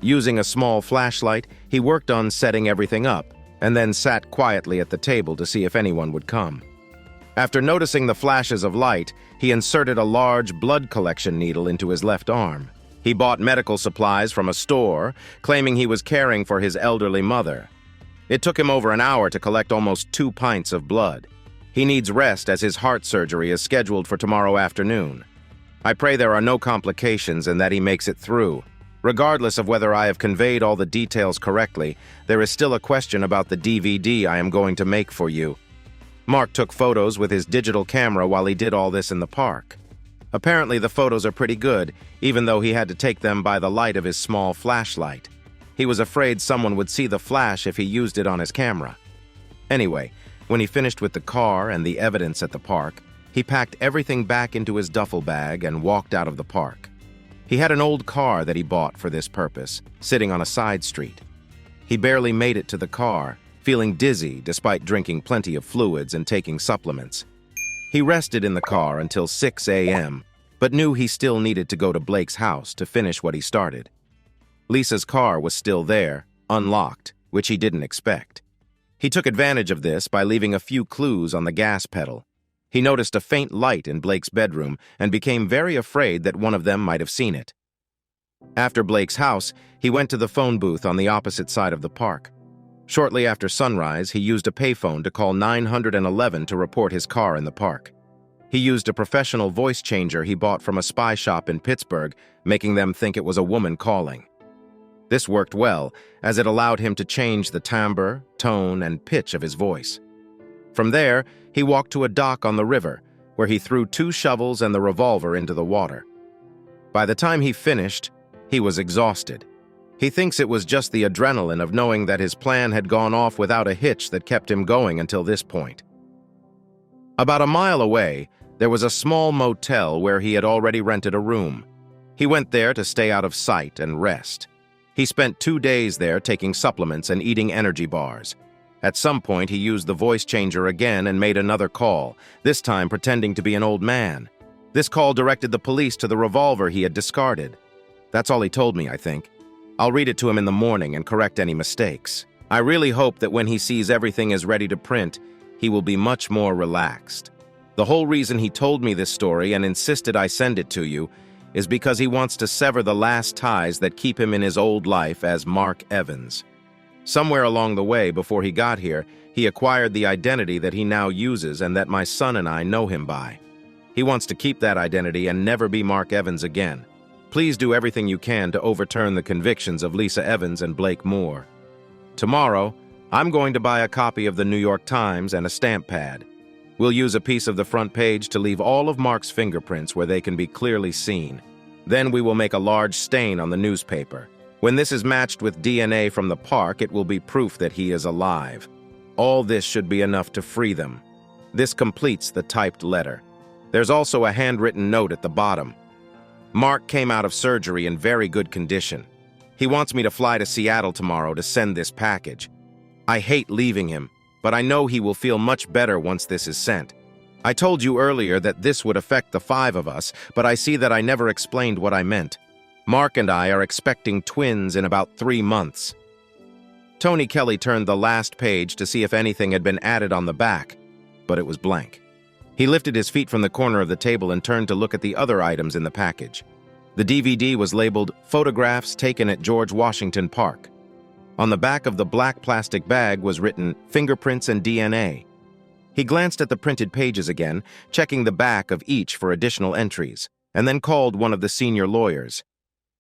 Using a small flashlight, he worked on setting everything up, and then sat quietly at the table to see if anyone would come. After noticing the flashes of light, he inserted a large blood collection needle into his left arm. He bought medical supplies from a store, claiming he was caring for his elderly mother. It took him over an hour to collect almost 2 pints of blood. He needs rest as his heart surgery is scheduled for tomorrow afternoon. I pray there are no complications and that he makes it through. Regardless of whether I have conveyed all the details correctly, there is still a question about the DVD I am going to make for you. Mark took photos with his digital camera while he did all this in the park. Apparently the photos are pretty good, even though he had to take them by the light of his small flashlight. He was afraid someone would see the flash if he used it on his camera. Anyway, when he finished with the car and the evidence at the park, he packed everything back into his duffel bag and walked out of the park. He had an old car that he bought for this purpose, sitting on a side street. He barely made it to the car, feeling dizzy despite drinking plenty of fluids and taking supplements. He rested in the car until 6 a.m., but knew he still needed to go to Blake's house to finish what he started. Lisa's car was still there, unlocked, which he didn't expect. He took advantage of this by leaving a few clues on the gas pedal. He noticed a faint light in Blake's bedroom and became very afraid that one of them might have seen it. After Blake's house, he went to the phone booth on the opposite side of the park. Shortly after sunrise, he used a payphone to call 911 to report his car in the park. He used a professional voice changer he bought from a spy shop in Pittsburgh, making them think it was a woman calling. This worked well, as it allowed him to change the timbre, tone, and pitch of his voice. From there, he walked to a dock on the river, where he threw 2 shovels and the revolver into the water. By the time he finished, he was exhausted. He thinks it was just the adrenaline of knowing that his plan had gone off without a hitch that kept him going until this point. About a mile away, there was a small motel where he had already rented a room. He went there to stay out of sight and rest. He spent 2 days there taking supplements and eating energy bars. At some point, he used the voice changer again and made another call, this time pretending to be an old man. This call directed the police to the revolver he had discarded. That's all he told me, I think. I'll read it to him in the morning and correct any mistakes. I really hope that when he sees everything is ready to print, he will be much more relaxed. The whole reason he told me this story and insisted I send it to you is because he wants to sever the last ties that keep him in his old life as Mark Evans. Somewhere along the way, before he got here, he acquired the identity that he now uses and that my son and I know him by. He wants to keep that identity and never be Mark Evans again. Please do everything you can to overturn the convictions of Lisa Evans and Blake Moore. Tomorrow, I'm going to buy a copy of the New York Times and a stamp pad. We'll use a piece of the front page to leave all of Mark's fingerprints where they can be clearly seen. Then we will make a large stain on the newspaper. When this is matched with DNA from the park, it will be proof that he is alive. All this should be enough to free them. This completes the typed letter. There's also a handwritten note at the bottom. Mark came out of surgery in very good condition. He wants me to fly to Seattle tomorrow to send this package. I hate leaving him, but I know he will feel much better once this is sent. I told you earlier that this would affect the 5 of us, but I see that I never explained what I meant. Mark and I are expecting twins in about 3 months. Tony Kelly turned the last page to see if anything had been added on the back, but it was blank. He lifted his feet from the corner of the table and turned to look at the other items in the package. The DVD was labeled Photographs Taken at George Washington Park. On the back of the black plastic bag was written Fingerprints and DNA. He glanced at the printed pages again, checking the back of each for additional entries, and then called one of the senior lawyers.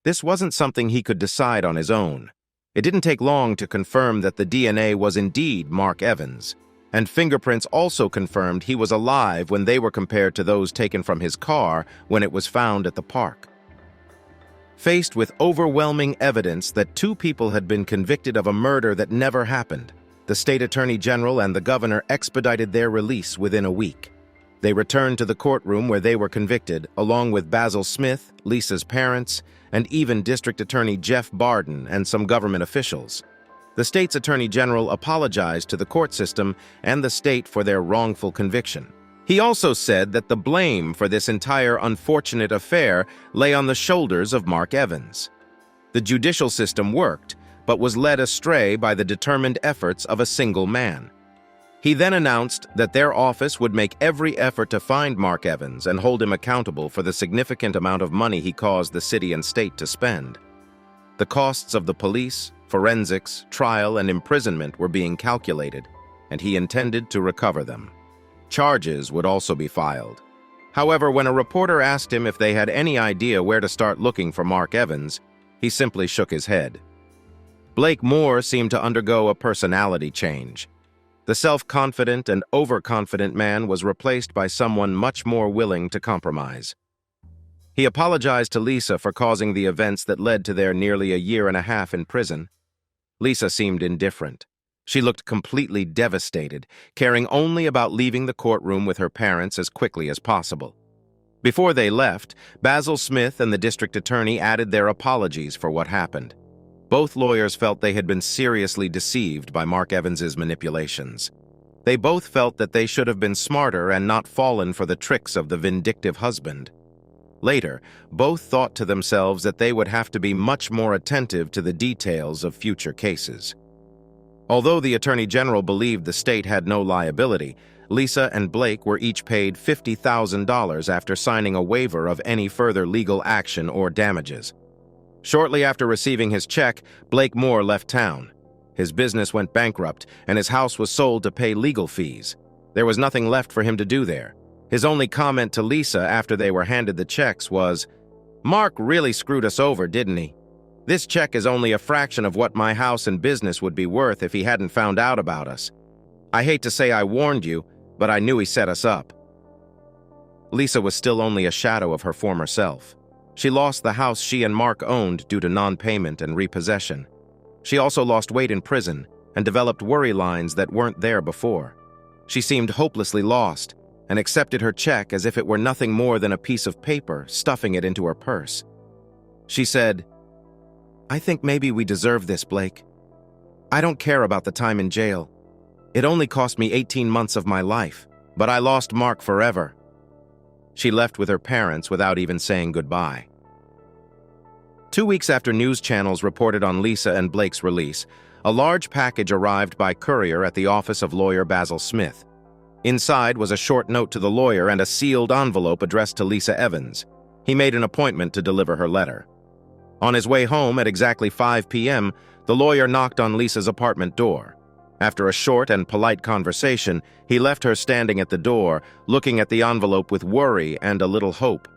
This wasn't something he could decide on his own. It didn't take long to confirm that the DNA was indeed Mark Evans, and fingerprints also confirmed he was alive when they were compared to those taken from his car when it was found at the park. Faced with overwhelming evidence that 2 people had been convicted of a murder that never happened, the state attorney general and the governor expedited their release within a week. They returned to the courtroom where they were convicted, along with Basil Smith, Lisa's parents, and even District Attorney Jeff Barden and some government officials. The state's attorney general apologized to the court system and the state for their wrongful conviction. He also said that the blame for this entire unfortunate affair lay on the shoulders of Mark Evans. The judicial system worked, but was led astray by the determined efforts of a single man. He then announced that their office would make every effort to find Mark Evans and hold him accountable for the significant amount of money he caused the city and state to spend. The costs of the police, forensics, trial, and imprisonment were being calculated, and he intended to recover them. Charges would also be filed. However, when a reporter asked him if they had any idea where to start looking for Mark Evans, he simply shook his head. Blake Moore seemed to undergo a personality change. The self-confident and overconfident man was replaced by someone much more willing to compromise. He apologized to Lisa for causing the events that led to their nearly a year and a half in prison. Lisa seemed indifferent. She looked completely devastated, caring only about leaving the courtroom with her parents as quickly as possible. Before they left, Basil Smith and the district attorney added their apologies for what happened. Both lawyers felt they had been seriously deceived by Mark Evans's manipulations. They both felt that they should have been smarter and not fallen for the tricks of the vindictive husband. Later, both thought to themselves that they would have to be much more attentive to the details of future cases. Although the Attorney General believed the state had no liability, Lisa and Blake were each paid $50,000 after signing a waiver of any further legal action or damages. Shortly after receiving his check, Blake Moore left town. His business went bankrupt, and his house was sold to pay legal fees. There was nothing left for him to do there. His only comment to Lisa after they were handed the checks was, "Mark really screwed us over, didn't he? This check is only a fraction of what my house and business would be worth if he hadn't found out about us. I hate to say I warned you, but I knew he set us up." Lisa was still only a shadow of her former self. She lost the house she and Mark owned due to non-payment and repossession. She also lost weight in prison and developed worry lines that weren't there before. She seemed hopelessly lost and accepted her check as if it were nothing more than a piece of paper, stuffing it into her purse. She said, "I think maybe we deserve this, Blake. I don't care about the time in jail. It only cost me 18 months of my life, but I lost Mark forever." She left with her parents without even saying goodbye. 2 weeks after news channels reported on Lisa and Blake's release, a large package arrived by courier at the office of lawyer Basil Smith. Inside was a short note to the lawyer and a sealed envelope addressed to Lisa Evans. He made an appointment to deliver her letter. On his way home at exactly 5 p.m., the lawyer knocked on Lisa's apartment door. After a short and polite conversation, he left her standing at the door, looking at the envelope with worry and a little hope.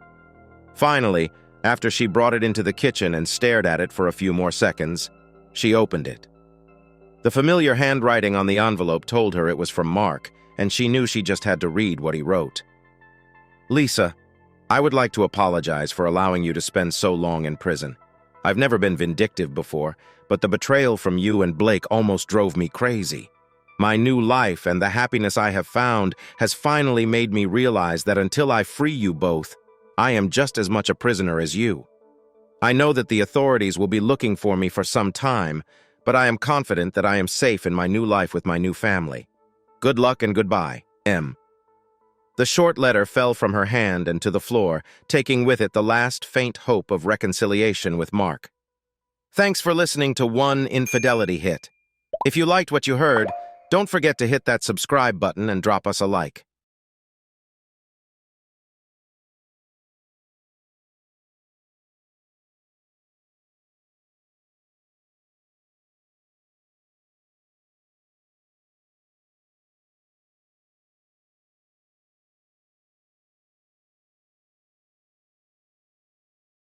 Finally, after she brought it into the kitchen and stared at it for a few more seconds, she opened it. The familiar handwriting on the envelope told her it was from Mark, and she knew she just had to read what he wrote. "Lisa, I would like to apologize for allowing you to spend so long in prison. I've never been vindictive before, but the betrayal from you and Blake almost drove me crazy. My new life and the happiness I have found has finally made me realize that until I free you both, I am just as much a prisoner as you. I know that the authorities will be looking for me for some time, but I am confident that I am safe in my new life with my new family. Good luck and goodbye, M." The short letter fell from her hand and to the floor, taking with it the last faint hope of reconciliation with Mark. Thanks for listening to One Infidelity Hit. If you liked what you heard, don't forget to hit that subscribe button and drop us a like.